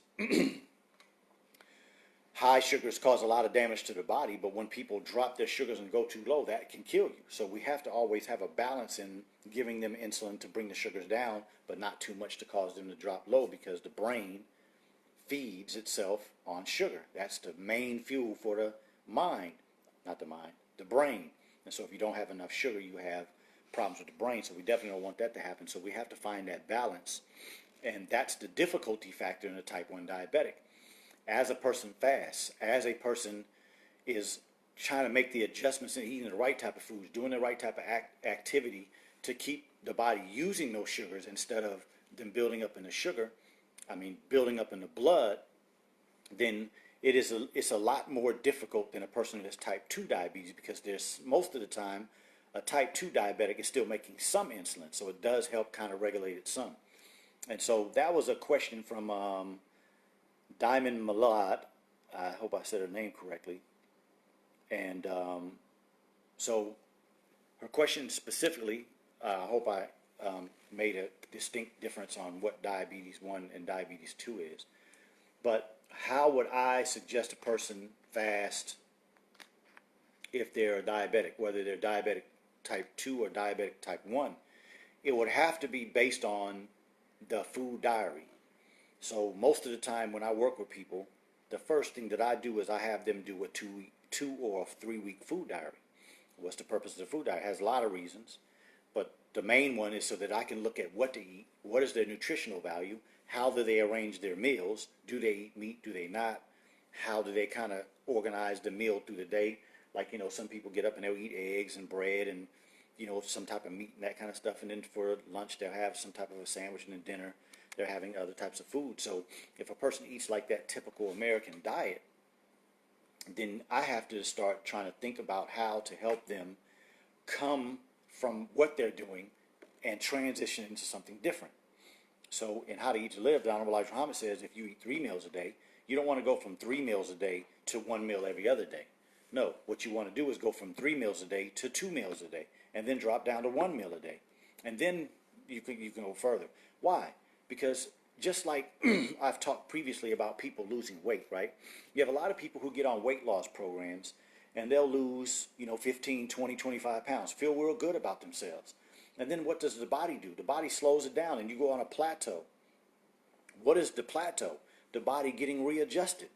high sugars cause a lot of damage to the body, but when people drop their sugars and go too low, that can kill you. So we have to always have a balance in giving them insulin to bring the sugars down, but not too much to cause them to drop low, because the brain feeds itself on sugar. That's the main fuel for the mind, not the mind, the brain. And so if you don't have enough sugar, you have problems with the brain. So we definitely don't want that to happen. So we have to find that balance. And that's the difficulty factor in a type 1 diabetic. As a person fasts, as a person is trying to make the adjustments in eating the right type of foods, doing the right type of activity to keep the body using those sugars instead of them building up in building up in the blood, then it's a lot more difficult than a person who has type 2 diabetes, because there's most of the time a type 2 diabetic is still making some insulin, so it does help kind of regulate it some. And so that was a question from Diamond Malad. I hope I said her name correctly. And so her question specifically, I hope I made a distinct difference on what diabetes 1 and diabetes 2 is. But how would I suggest a person fast if they're a diabetic, whether they're diabetic type 2 or diabetic type 1? It would have to be based on the food diary. So most of the time when I work with people, the first thing that I do is I have them do a 2 or 3 week food diary. What's the purpose of the food diary? It has a lot of reasons, but the main one is so that I can look at what to eat, what is their nutritional value, how do they arrange their meals, do they eat meat, do they not, how do they kind of organize the meal through the day. Like, some people get up and they'll eat eggs and bread and, some type of meat and that kind of stuff, and then for lunch they'll have some type of a sandwich, and then dinner they're having other types of food. So if a person eats like that typical American diet, then I have to start trying to think about how to help them come from what they're doing and transition into something different. So in How to Eat to Live, the Honorable Elijah Muhammad says if you eat 3 meals a day, you don't want to go from 3 meals a day to 1 meal every other day. No, what you want to do is go from 3 meals a day to 2 meals a day, and then drop down to 1 meal a day. And then you can go further. Why? Because just like I've talked previously about people losing weight, right? You have a lot of people who get on weight loss programs, and they'll lose, 15, 20, 25 pounds, feel real good about themselves. And then what does the body do? The body slows it down and you go on a plateau. What is the plateau? The body getting readjusted.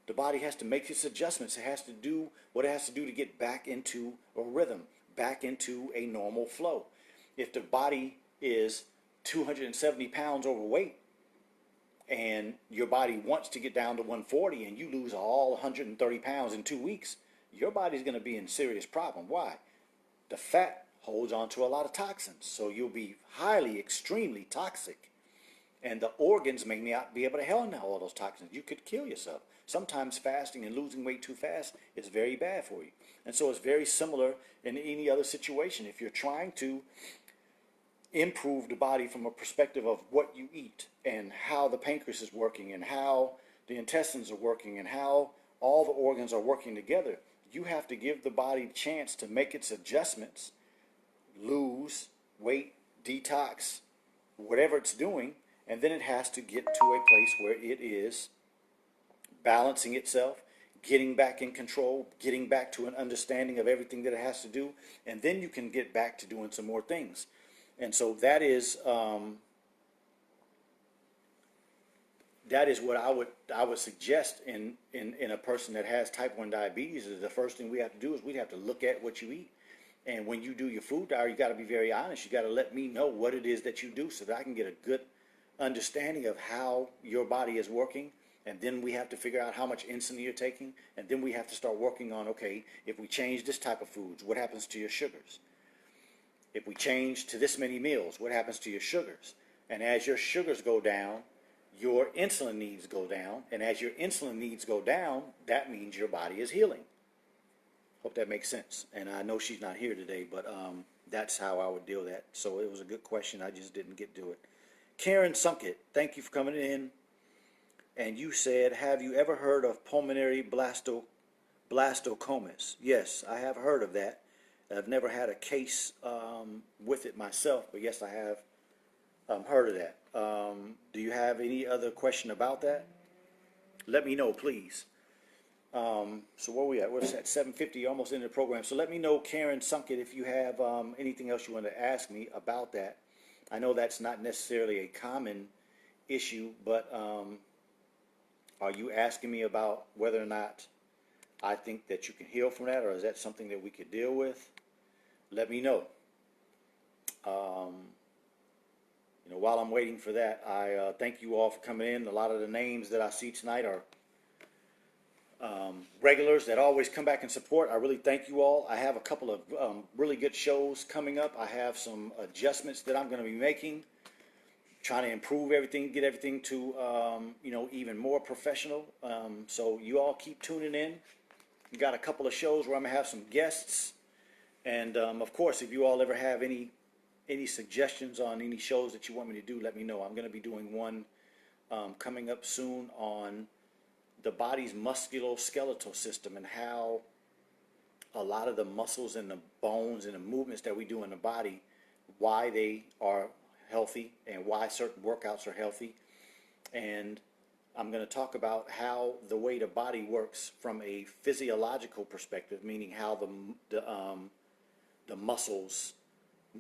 The body has to make its adjustments. It has to do what it has to do to get back into a rhythm, back into a normal flow. If the body is 270 pounds overweight and your body wants to get down to 140 and you lose all 130 pounds in 2 weeks, your body's going to be in serious problem. Why? The fat holds on to a lot of toxins, so you'll be highly, extremely toxic. And the organs may not be able to handle all those toxins. You could kill yourself. Sometimes fasting and losing weight too fast is very bad for you. And so it's very similar in any other situation. If you're trying to improve the body from a perspective of what you eat and how the pancreas is working and how the intestines are working and how all the organs are working together, you have to give the body a chance to make its adjustments, lose weight, detox, whatever it's doing, and then it has to get to a place where it is balancing itself, getting back in control, getting back to an understanding of everything that it has to do, and then you can get back to doing some more things. And so that is what I would suggest in a person that has type 1 diabetes. Is the first thing we have to do is we have to look at what you eat. And when you do your food diary, you got to be very honest. You got to let me know what it is that you do so that I can get a good understanding of how your body is working. And then we have to figure out how much insulin you're taking. And then we have to start working on, okay, if we change this type of foods, what happens to your sugars? If we change to this many meals, what happens to your sugars? And as your sugars go down, your insulin needs go down. And as your insulin needs go down, that means your body is healing. Hope that makes sense. And I know she's not here today, but that's how I would deal with that. So it was a good question. I just didn't get to it. Karen Sunkett, thank you for coming in. And you said, have you ever heard of pulmonary blastocomas? Yes, I have heard of that. I've never had a case with it myself, but yes, I have heard of that. Do you have any other question about that? Let me know, please. So where are we at? We're at 7:50, almost into the program. So let me know, Karen Sunkett, if you have anything else you want to ask me about that. I know that's not necessarily a common issue, but are you asking me about whether or not I think that you can heal from that, or is that something that we could deal with? Let me know. While I'm waiting for that, I thank you all for coming in. A lot of the names that I see tonight are regulars that always come back and support. I really thank you all. I have a couple of really good shows coming up. I have some adjustments that I'm going to be making, trying to improve everything, get everything to even more professional. So you all keep tuning in. We got a couple of shows where I'm going to have some guests. And of course, if you all ever have any suggestions on any shows that you want me to do, let me know. I'm going to be doing one coming up soon on the body's musculoskeletal system and how a lot of the muscles and the bones and the movements that we do in the body, why they are healthy and why certain workouts are healthy. And I'm going to talk about how the way the body works from a physiological perspective, meaning how the muscles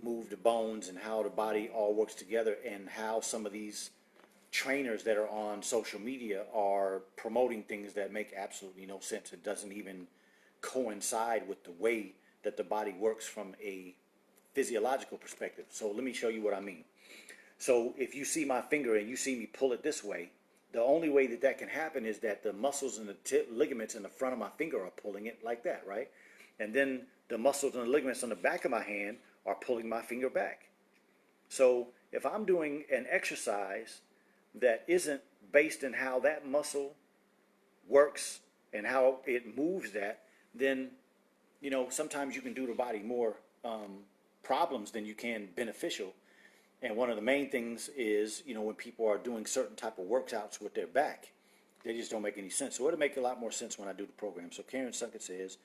move the bones and how the body all works together, and how some of these trainers that are on social media are promoting things that make absolutely no sense. It doesn't even coincide with the way that the body works from a physiological perspective. So let me show you what I mean. So if you see my finger and you see me pull it this way, the only way that that can happen is that the muscles and the ligaments in the front of my finger are pulling it like that, right? And then the muscles and the ligaments on the back of my hand are pulling my finger back. So if I'm doing an exercise that isn't based in how that muscle works and how it moves that, then sometimes you can do the body more problems than you can beneficial. And one of the main things is when people are doing certain type of workouts with their back, they just don't make any sense. So it'll make a lot more sense when I do the program. So Karen Sunkett says,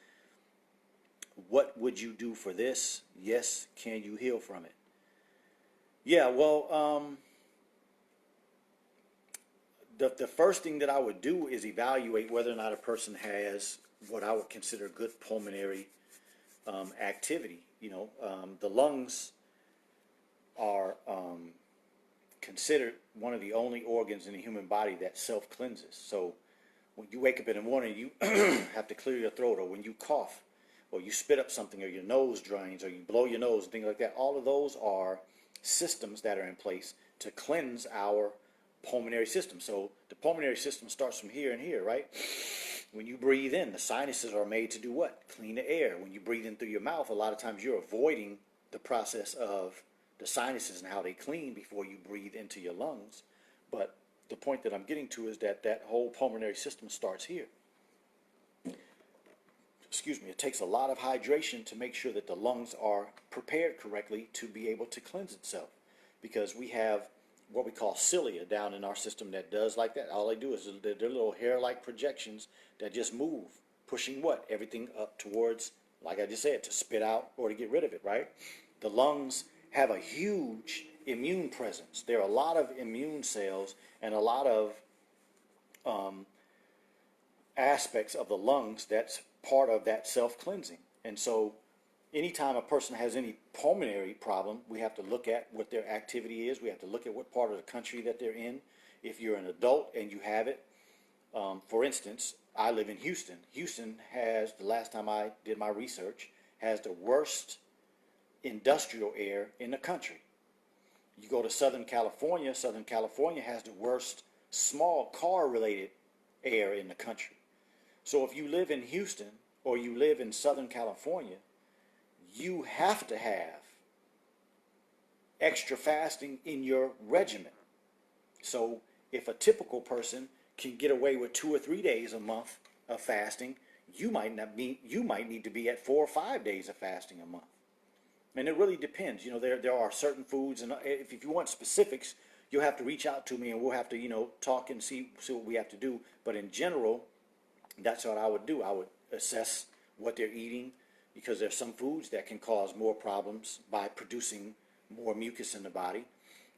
what would you do for this? Yes, can you heal from it? Yeah, well, the first thing that I would do is evaluate whether or not a person has what I would consider good pulmonary activity. The lungs are considered one of the only organs in the human body that self-cleanses. So when you wake up in the morning, you have to clear your throat, or when you cough, or you spit up something, or your nose drains, or you blow your nose, things like that. All of those are systems that are in place to cleanse our pulmonary system. So the pulmonary system starts from here and here, right? When you breathe in, the sinuses are made to do what? Clean the air. When you breathe in through your mouth, a lot of times you're avoiding the process of the sinuses and how they clean before you breathe into your lungs. But the point that I'm getting to is that that whole pulmonary system starts here. Excuse me, it takes a lot of hydration to make sure that the lungs are prepared correctly to be able to cleanse itself. Because we have what we call cilia down in our system that does like that. All they do is they're little hair-like projections that just move, pushing what? Everything up towards, like I just said, to spit out or to get rid of it, right? The lungs have a huge immune presence. There are a lot of immune cells and a lot of aspects of the lungs that's part of that self-cleansing. And so anytime a person has any pulmonary problem, we have to look at what their activity is. We have to look at what part of the country that they're in. If you're an adult and you have it, for instance, I live in Houston. Houston has, the last time I did my research, has the worst industrial air in the country. You go to Southern California has the worst small car-related air in the country. So if you live in Houston or you live in Southern California, you have to have extra fasting in your regimen. So if a typical person can get away with 2 or 3 days a month of fasting, you might need to be at 4 or 5 days of fasting a month. And it really depends. There are certain foods, and if you want specifics, you'll have to reach out to me and we'll have to, talk and see what we have to do. But in general, that's what I would do. I would assess what they're eating, because there's some foods that can cause more problems by producing more mucus in the body.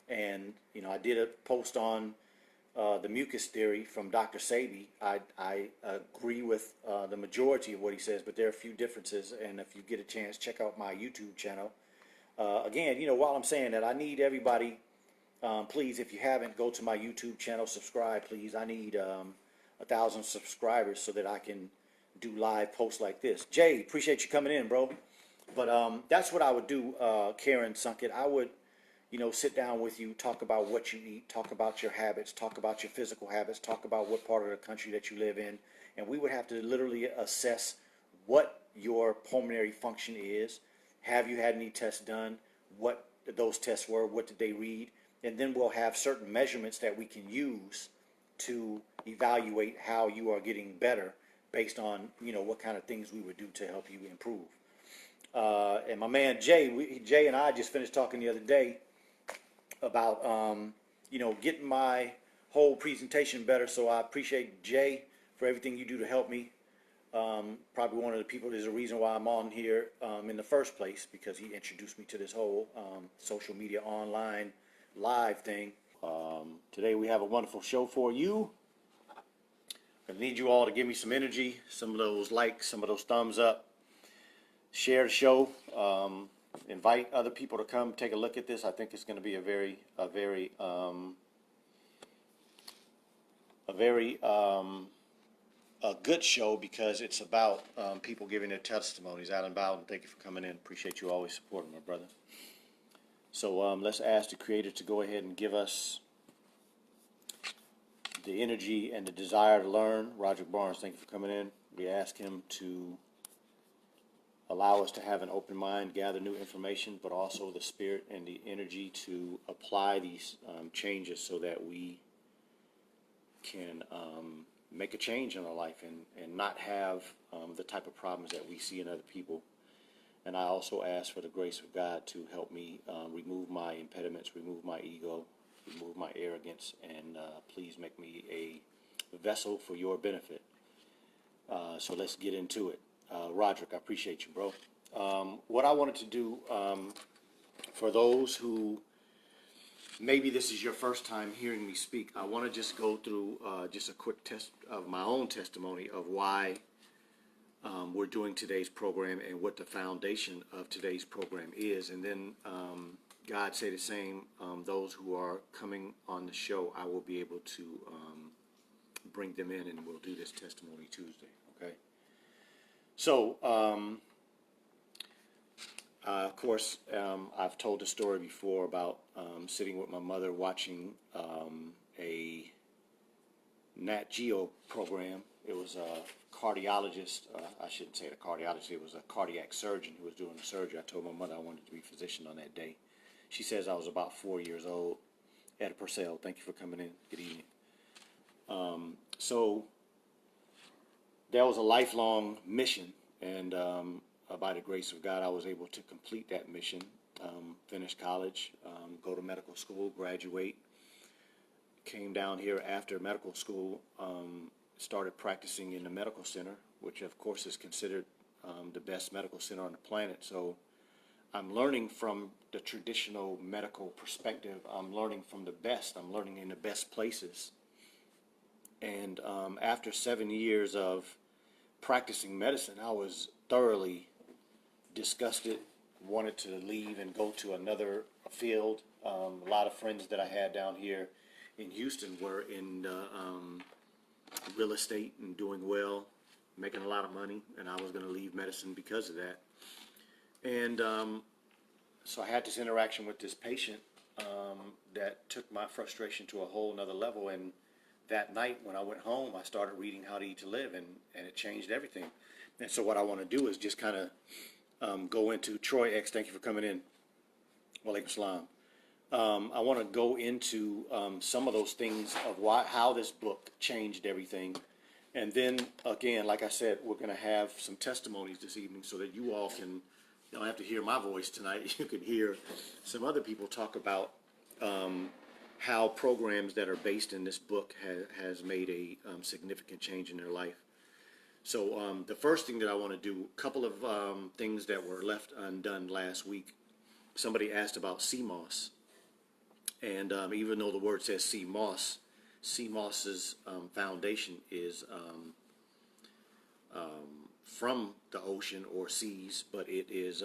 And, I did a post on the mucus theory from Dr. Sebi. I agree with the majority of what he says, but there are a few differences. And if you get a chance, check out my YouTube channel. Again, while I'm saying that, I need everybody, please, if you haven't, go to my YouTube channel, subscribe, please. I need 1,000 subscribers so that I can do live posts like this. Jay, appreciate you coming in, bro. But that's what I would do, Karen Sunkett. I would, sit down with you, talk about what you eat, talk about your habits, talk about your physical habits, talk about what part of the country that you live in, and we would have to literally assess what your pulmonary function is. Have you had any tests done? What those tests were? What did they read? And then we'll have certain measurements that we can use to evaluate how you are getting better based on, what kind of things we would do to help you improve. And my man Jay and I just finished talking the other day about, getting my whole presentation better. So I appreciate Jay for everything you do to help me. Probably one of the people, there's a reason why I'm on here in the first place, because he introduced me to this whole social media online live thing. Today we have a wonderful show for you. I need you all to give me some energy, some of those likes, some of those thumbs up. Share the show. Invite other people to come take a look at this. I think it's going to be a very good show, because it's about people giving their testimonies. Alan Bowden, thank you for coming in. Appreciate you always supporting my brother. So let's ask the Creator to go ahead and give us the energy and the desire to learn. Roger Barnes, thank you for coming in. We ask him to allow us to have an open mind, gather new information, but also the spirit and the energy to apply these changes so that we can make a change in our life and not have the type of problems that we see in other people. And I also ask for the grace of God to help me remove my impediments, remove my ego, remove my arrogance, and please make me a vessel for your benefit. So let's get into it. Roderick, I appreciate you, bro. What I wanted to do, for those who maybe this is your first time hearing me speak, I want to just go through just a quick test of my own testimony of why we're doing today's program and what the foundation of today's program is. And then God say the same, those who are coming on the show, I will be able to bring them in and we'll do this Testimony Tuesday, okay? So, of course, I've told the story before about sitting with my mother watching a Nat Geo program. It was a cardiologist, I shouldn't say a cardiologist, it was a cardiac surgeon who was doing the surgery. I told my mother I wanted to be a physician on that day. She says I was about 4 years old. Etta Purcell, thank you for coming in. Good evening. So that was a lifelong mission, and by the grace of God, I was able to complete that mission, finish college, go to medical school, graduate. Came down here after medical school, started practicing in the medical center, which of course is considered the best medical center on the planet. So I'm learning from the traditional medical perspective. I'm learning from the best. I'm learning in the best places. And after 7 years of practicing medicine, I was thoroughly disgusted, wanted to leave and go to another field. A lot of friends that I had down here in Houston were in real estate and doing well, making a lot of money, and I was going to leave medicine because of that. And so I had this interaction with this patient that took my frustration to a whole nother level. And that night when I went home, I started reading How to Eat to Live, and it changed everything. And so what I want to do is just kind of go into Troy X. Thank you for coming in. Walaikum salam. I want to go into some of those things of how this book changed everything. And then, again, like I said, we're going to have some testimonies this evening so that you all can, you don't have to hear my voice tonight. You can hear some other people talk about how programs that are based in this book has made a significant change in their life. So the first thing that I want to do, a couple of things that were left undone last week. Somebody asked about CMOS. And even though the word says CMOS's foundation is from the ocean or seas, but it is,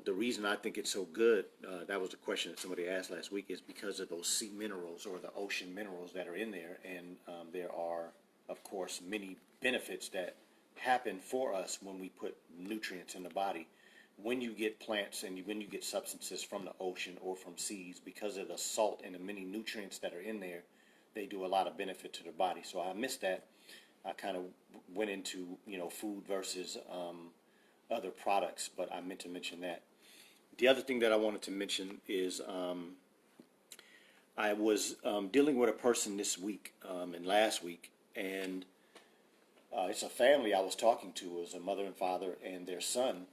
the reason I think it's so good, that was the question that somebody asked last week, is because of those sea minerals or the ocean minerals that are in there. And there are, of course, many benefits that happen for us when we put nutrients in the body. When you get plants and when you get substances from the ocean or from seas, because of the salt and the many nutrients that are in there, they do a lot of benefit to the body. So I missed that. I kind of went into, food versus other products, but I meant to mention that. The other thing that I wanted to mention is I was dealing with a person this week and last week, and it's a family I was talking to. It was a mother and father and their son.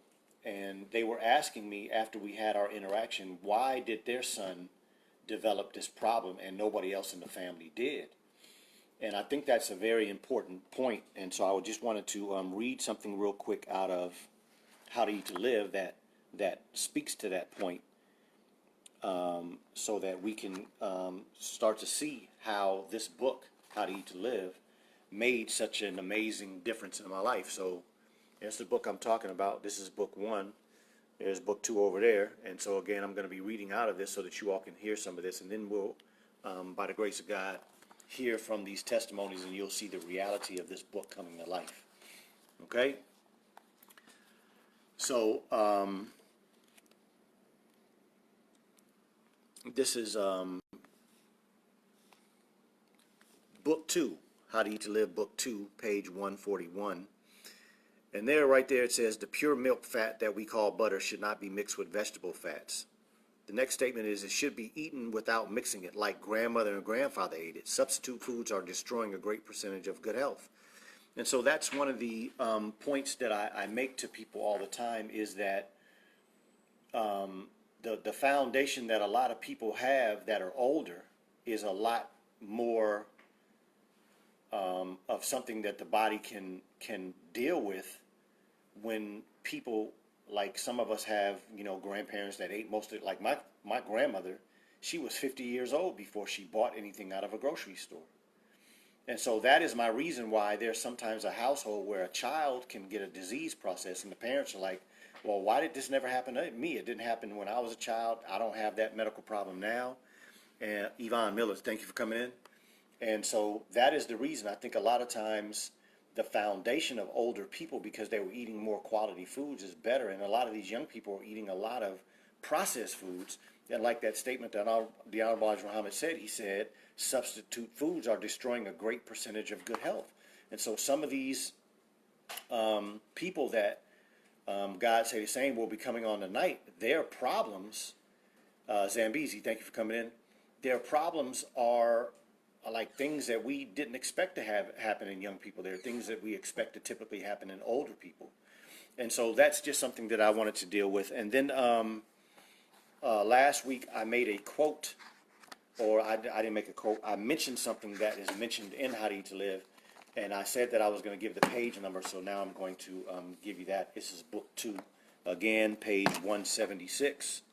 And they were asking me after we had our interaction, why did their son develop this problem and nobody else in the family did? And I think that's a very important point. And so I just wanted to read something real quick out of How to Eat to Live that speaks to that point, so that we can start to see how this book, How to Eat to Live, made such an amazing difference in my life. So that's the book I'm talking about. This is book 1. There's book 2 over there. And so again, I'm going to be reading out of this so that you all can hear some of this. And then we'll, by the grace of God, hear from these testimonies, and you'll see the reality of this book coming to life. Okay? So, this is book 2, How to Eat to Live, book 2, page 141. And there, right there, it says, the pure milk fat that we call butter should not be mixed with vegetable fats. The next statement is, it should be eaten without mixing it, like grandmother and grandfather ate it. Substitute foods are destroying a great percentage of good health. And so that's one of the points that I make to people all the time, is that the foundation that a lot of people have that are older is a lot more of something that the body can deal with when people, like some of us have, grandparents that ate most of it. Like my grandmother, she was 50 years old before she bought anything out of a grocery store. And so that is my reason why there's sometimes a household where a child can get a disease process and the parents are like, well, why did this never happen to me? It didn't happen when I was a child. I don't have that medical problem now. And Yvonne Miller, thank you for coming in. And so that is the reason. I think a lot of times the foundation of older people, because they were eating more quality foods, is better. And a lot of these young people are eating a lot of processed foods. And like that statement that the Honorable Elijah Muhammad said, he said, substitute foods are destroying a great percentage of good health. And so some of these people that God say the same will be coming on tonight, their problems, Zambezi, thank you for coming in, their problems are like things that we didn't expect to have happen in young people. They're things that we expect to typically happen in older people. And so that's just something that I wanted to deal with. And then last week I made a quote, or I didn't make a quote, I mentioned something that is mentioned in How to Eat to Live, and I said that I was going to give the page number, so now I'm going to give you that. This is book 2, again, page 176.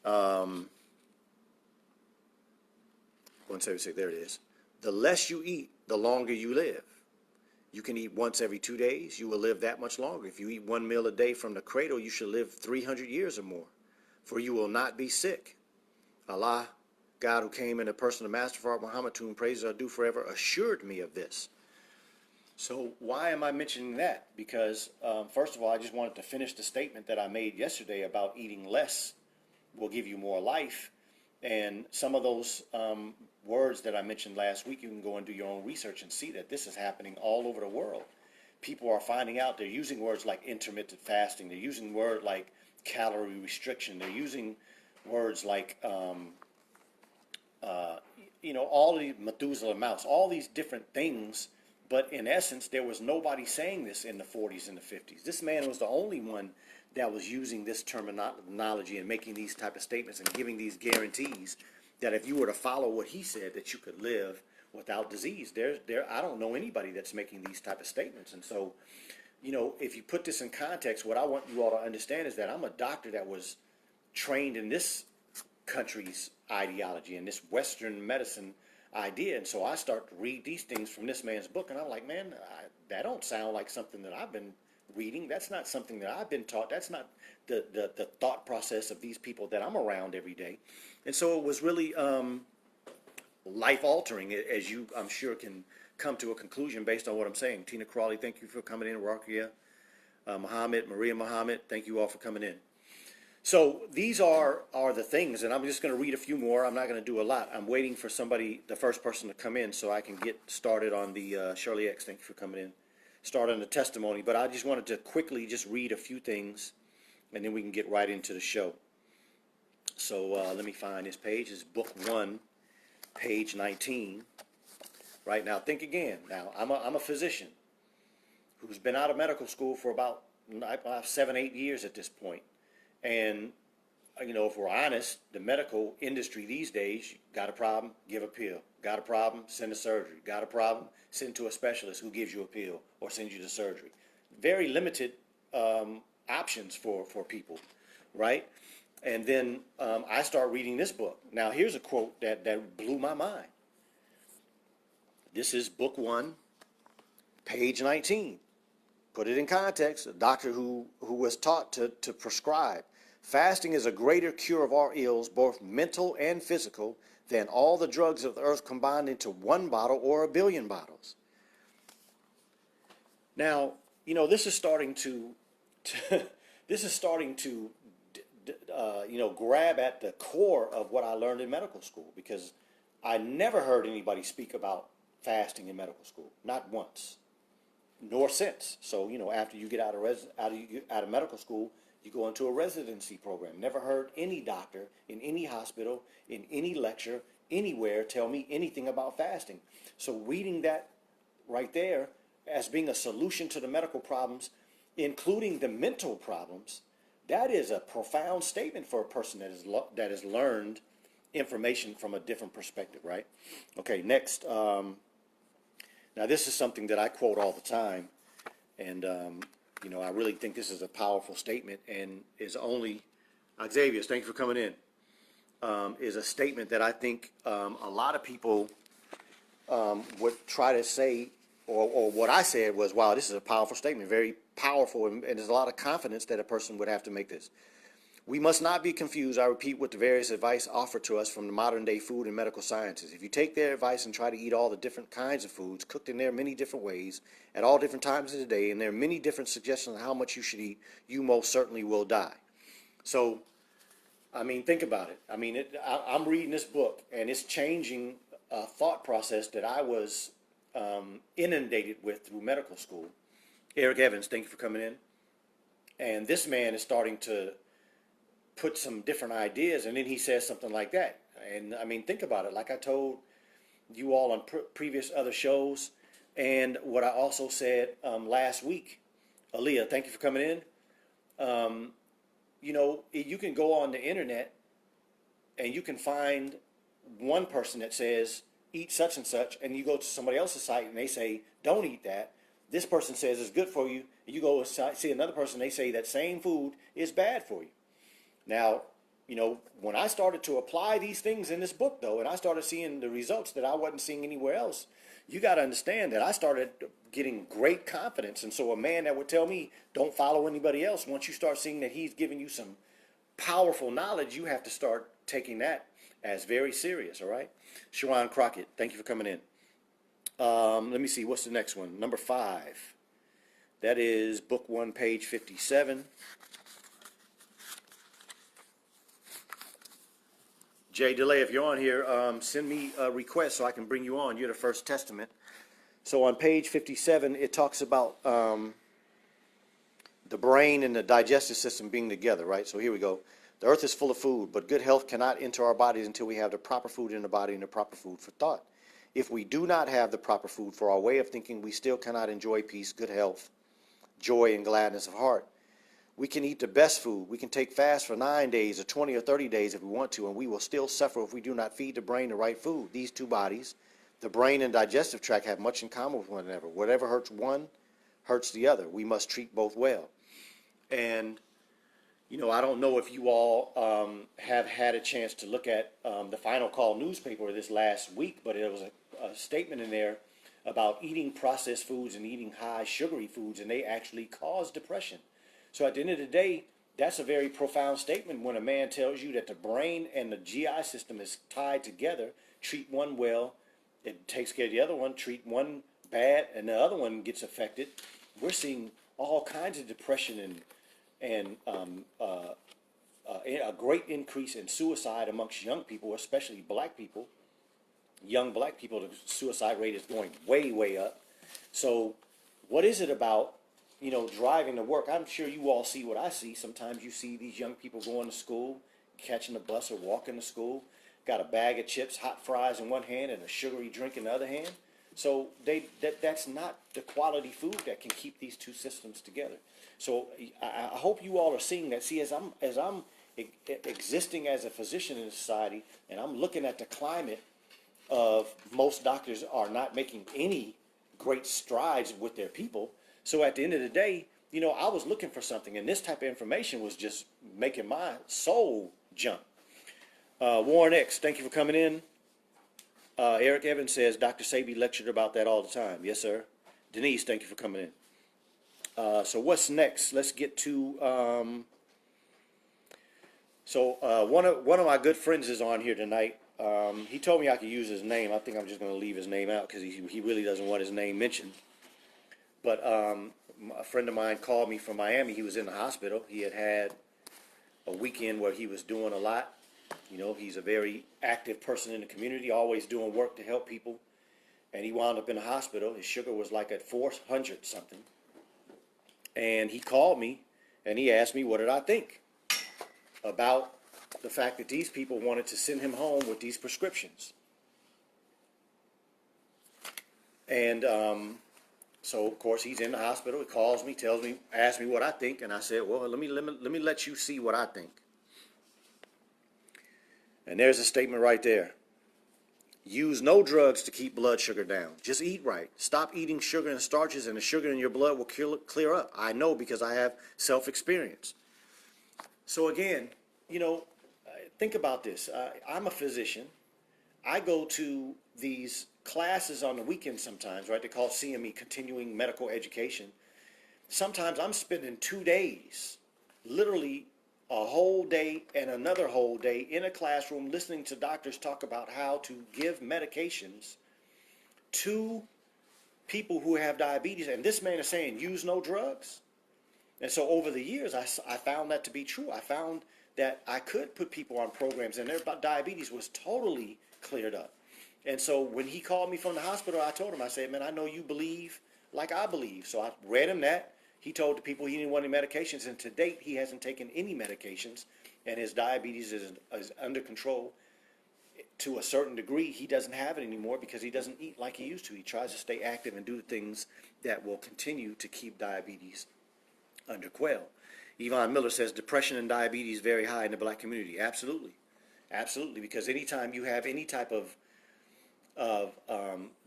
176, there it is. The less you eat, the longer you live. You can eat once every 2 days, you will live that much longer. If you eat 1 meal a day from the cradle, you should live 300 years or more, for you will not be sick. Allah, God who came in the person of Master Prophet Muhammad, to whom praises are due forever, assured me of this. So why am I mentioning that? Because first of all, I just wanted to finish the statement that I made yesterday about eating less will give you more life. And some of those words that I mentioned last week, you can go and do your own research and see that this is happening all over the world. People are finding out, they're using words like intermittent fasting, they're using words like calorie restriction, they're using words like, all the Methuselah mouse, all these different things. But in essence, there was nobody saying this in the 40s and the 50s. This man was the only one that was using this terminology and making these type of statements and giving these guarantees that if you were to follow what he said, that you could live without disease. I don't know anybody that's making these type of statements. And so, if you put this in context, what I want you all to understand is that I'm a doctor that was trained in this country's ideology and this Western medicine idea. And so I start to read these things from this man's book, and I'm like, man, that don't sound like something that I've been reading. That's not something that I've been taught. That's not the thought process of these people that I'm around every day. And so it was really life-altering, as you, I'm sure, can come to a conclusion based on what I'm saying. Tina Crawley, thank you for coming in. Rakia, Muhammad, Maria Muhammad, thank you all for coming in. So these are the things, and I'm just going to read a few more. I'm not going to do a lot. I'm waiting for somebody, the first person to come in, so I can get started on the Shirley X. Thank you for coming in. Start on the testimony, but I just wanted to quickly just read a few things, and then we can get right into the show. So let me find this page. It's book 1, page 19. Right now, think again. Now, I'm a physician who's been out of medical school for about 7-8 years at this point. And, if we're honest, the medical industry these days, got a problem, give a pill. Got a problem, send to surgery. Got a problem, send to a specialist who gives you a pill or sends you to surgery. Very limited options for people, right? And then I start reading this book. Now, here's a quote that blew my mind. This is book 1, page 19. Put it in context. A doctor who was taught to prescribe. Fasting is a greater cure of our ills, both mental and physical, than all the drugs of the earth combined into one bottle or a billion bottles. Now, this is starting to grab at the core of what I learned in medical school, because I never heard anybody speak about fasting in medical school, not once, nor since. So, after you get out of medical school, you go into a residency program. Never heard any doctor in any hospital, in any lecture, anywhere tell me anything about fasting. So reading that right there as being a solution to the medical problems, including the mental problems, that is a profound statement for a person that has learned information from a different perspective, right? Okay, next. Now this is something that I quote all the time, and I really think this is a powerful statement, and is only, Xavier, thank you for coming in, is a statement that I think a lot of people would try to say, or what I said was, wow, this is a powerful statement, very powerful, and there's a lot of confidence that a person would have to make this. We must not be confused, I repeat, with the various advice offered to us from the modern day food and medical sciences. If you take their advice and try to eat all the different kinds of foods, cooked in their many different ways, at all different times of the day, and there are many different suggestions on how much you should eat, you most certainly will die. So, I mean, think about it. I mean, I'm reading this book, and it's changing a thought process that I was inundated with through medical school. Eric Evans, thank you for coming in. And this man is starting to put some different ideas, and then he says something like that. And I mean, think about it. Like I told you all on previous other shows, and what I also said last week. Aaliyah, thank you for coming in. You know, you can go on the internet and you can find one person that says eat such and such, and you go to somebody else's site and they say don't eat that. This person says it's good for you, and you go see another person, they say that same food is bad for you. Now, you know, when I started to apply these things in this book, though, and I started seeing the results that I wasn't seeing anywhere else, you got to understand that I started getting great confidence. And so a man that would tell me, don't follow anybody else, once you start seeing that he's giving you some powerful knowledge, you have to start taking that as very serious, all right? Sharon Crockett, thank you for coming in. Let me see, what's the next one? Number 5. That is book 1, page 57. Jay DeLay, if you're on here, send me a request so I can bring you on. You're the First Testament. So on page 57, it talks about the brain and the digestive system being together, right? So here we go. The earth is full of food, but good health cannot enter our bodies until we have the proper food in the body and the proper food for thought. If we do not have the proper food for our way of thinking, we still cannot enjoy peace, good health, joy, and gladness of heart. We can eat the best food. We can take fast for 9 days or 20 or 30 days if we want to, and we will still suffer if we do not feed the brain the right food. These two bodies, the brain and digestive tract, have much in common with one another. Whatever hurts one, hurts the other. We must treat both well. And, you know, I don't know if you all have had a chance to look at the Final Call newspaper this last week, but there was a statement in there about eating processed foods and eating high sugary foods, and they actually cause depression. So at the end of the day, that's a very profound statement when a man tells you that the brain and the GI system is tied together. Treat one well, it takes care of the other one. Treat one bad, and the other one gets affected. We're seeing all kinds of depression and a great increase in suicide amongst young people, especially black people. Young black people, the suicide rate is going way, way up. So what is it about, you know, driving to work? I'm sure you all see what I see. Sometimes you see these young people going to school, catching the bus or walking to school, got a bag of chips, hot fries in one hand and a sugary drink in the other hand. So that's not the quality food that can keep these two systems together. So I hope you all are seeing that. See, as I'm existing as a physician in society, and I'm looking at the climate of most doctors are not making any great strides with their people. So at the end of the day, you know, I was looking for something, and this type of information was just making my soul jump. Warren X, thank you for coming in. Eric Evans says, Dr. Sabi lectured about that all the time. Yes, sir. Denise, thank you for coming in. So what's next? Let's get to, one of my good friends is on here tonight. He told me I could use his name. I think I'm just going to leave his name out because he really doesn't want his name mentioned. But a friend of mine called me from Miami. He was in the hospital. He had a weekend where he was doing a lot. You know, he's a very active person in the community, always doing work to help people. And he wound up in the hospital. His sugar was like at 400 something. And he called me and he asked me what did I think about the fact that these people wanted to send him home with these prescriptions. And so, of course, he's in the hospital. He calls me, tells me, asks me what I think, and I said, well, let me let you see what I think. And there's a statement right there. Use no drugs to keep blood sugar down. Just eat right. Stop eating sugar and starches, and the sugar in your blood will clear up. I know because I have self-experience. So again, you know, think about this. I'm a physician. I go to these classes on the weekend sometimes, right? They call CME, Continuing Medical Education. Sometimes I'm spending 2 days, literally a whole day and another whole day in a classroom listening to doctors talk about how to give medications to people who have diabetes. And this man is saying, use no drugs. And so over the years, I found that to be true. I found that I could put people on programs and their diabetes was totally cleared up. And so when he called me from the hospital, I told him, I said, man, I know you believe like I believe. So I read him that. He told the people he didn't want any medications, and to date, he hasn't taken any medications, and his diabetes is under control. To a certain degree, he doesn't have it anymore because he doesn't eat like he used to. He tries to stay active and do things that will continue to keep diabetes under quell. Yvonne Miller says depression and diabetes very high in the black community. Absolutely. Absolutely, because anytime you have any type of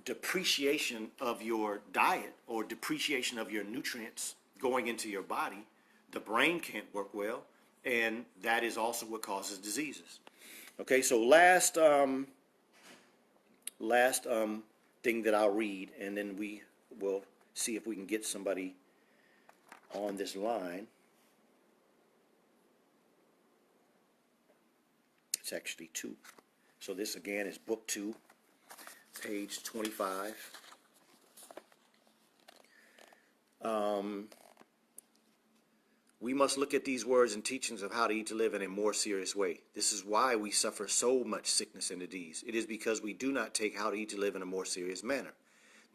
depreciation of your diet or depreciation of your nutrients going into your body, the brain can't work well, and that is also what causes diseases. Okay, so last thing that I'll read, and then we will see if we can get somebody on this line. It's actually 2. So this again is book 2, page 25. We must look at these words and teachings of how to eat to live in a more serious way. This is why we suffer so much sickness and disease. It is because we do not take how to eat to live in a more serious manner.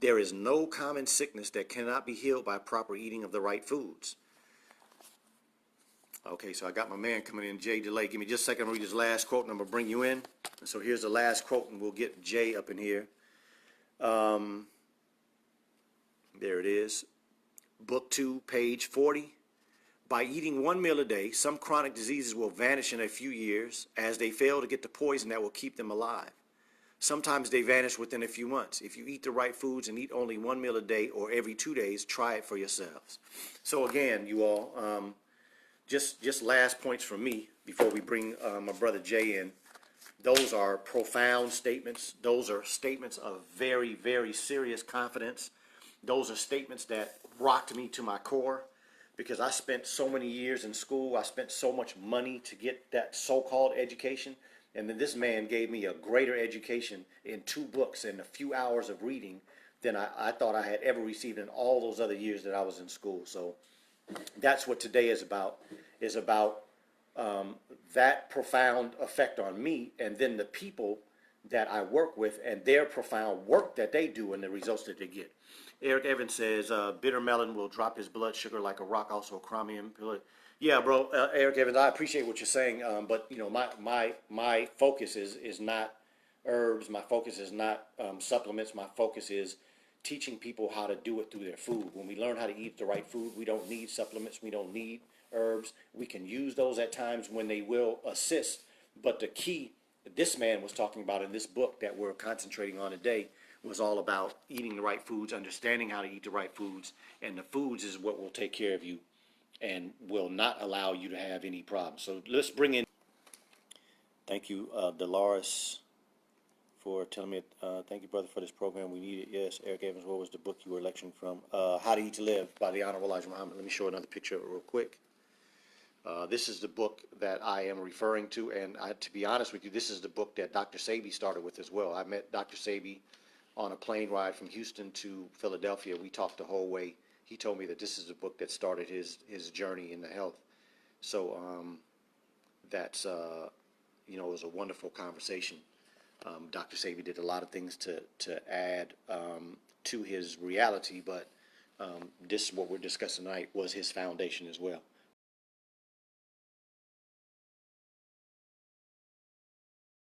There is no common sickness that cannot be healed by proper eating of the right foods. Okay, so I got my man coming in, Jay Delay. Give me just a second to read his last quote, and I'm going to bring you in. And so here's the last quote, and we'll get Jay up in here. There it is. Book 2, page 40. By eating one meal a day, some chronic diseases will vanish in a few years as they fail to get the poison that will keep them alive. Sometimes they vanish within a few months. If you eat the right foods and eat only one meal a day or every 2 days, try it for yourselves. So again, you all, just last points from me before we bring my brother Jay in. Those are profound statements. Those are statements of very, very serious confidence. Those are statements that rocked me to my core, because I spent so many years in school. I spent so much money to get that so-called education. And then this man gave me a greater education in 2 books and a few hours of reading than I thought I had ever received in all those other years that I was in school. So that's what today is about that profound effect on me, and then the people that I work with and their profound work that they do and the results that they get. Eric Evans says, bitter melon will drop his blood sugar like a rock, also a chromium. Yeah, bro, Eric Evans, I appreciate what you're saying, but you know, my focus is not herbs. My focus is not supplements. My focus is teaching people how to do it through their food. When we learn how to eat the right food, we don't need supplements. We don't need herbs. We can use those at times when they will assist. But the key that this man was talking about in this book that we're concentrating on today was all about eating the right foods, understanding how to eat the right foods, and the foods is what will take care of you and will not allow you to have any problems. So let's bring in. Thank you, Dolores, for telling me. Thank you, brother, for this program. We need it. Yes, Eric Evans, what was the book you were lecturing from? How to Eat to Live by the Honorable Elijah Muhammad. Let me show another picture of it real quick. This is the book that I am referring to, and to be honest with you, this is the book that Dr. Sebi started with as well. I met Dr. Sebi on a plane ride from Houston to Philadelphia. We talked the whole way. He told me that this is the book that started his journey in the health. So that's, you know, it was a wonderful conversation. Dr. Sebi did a lot of things to add to his reality, but this, what we're discussing tonight, was his foundation as well.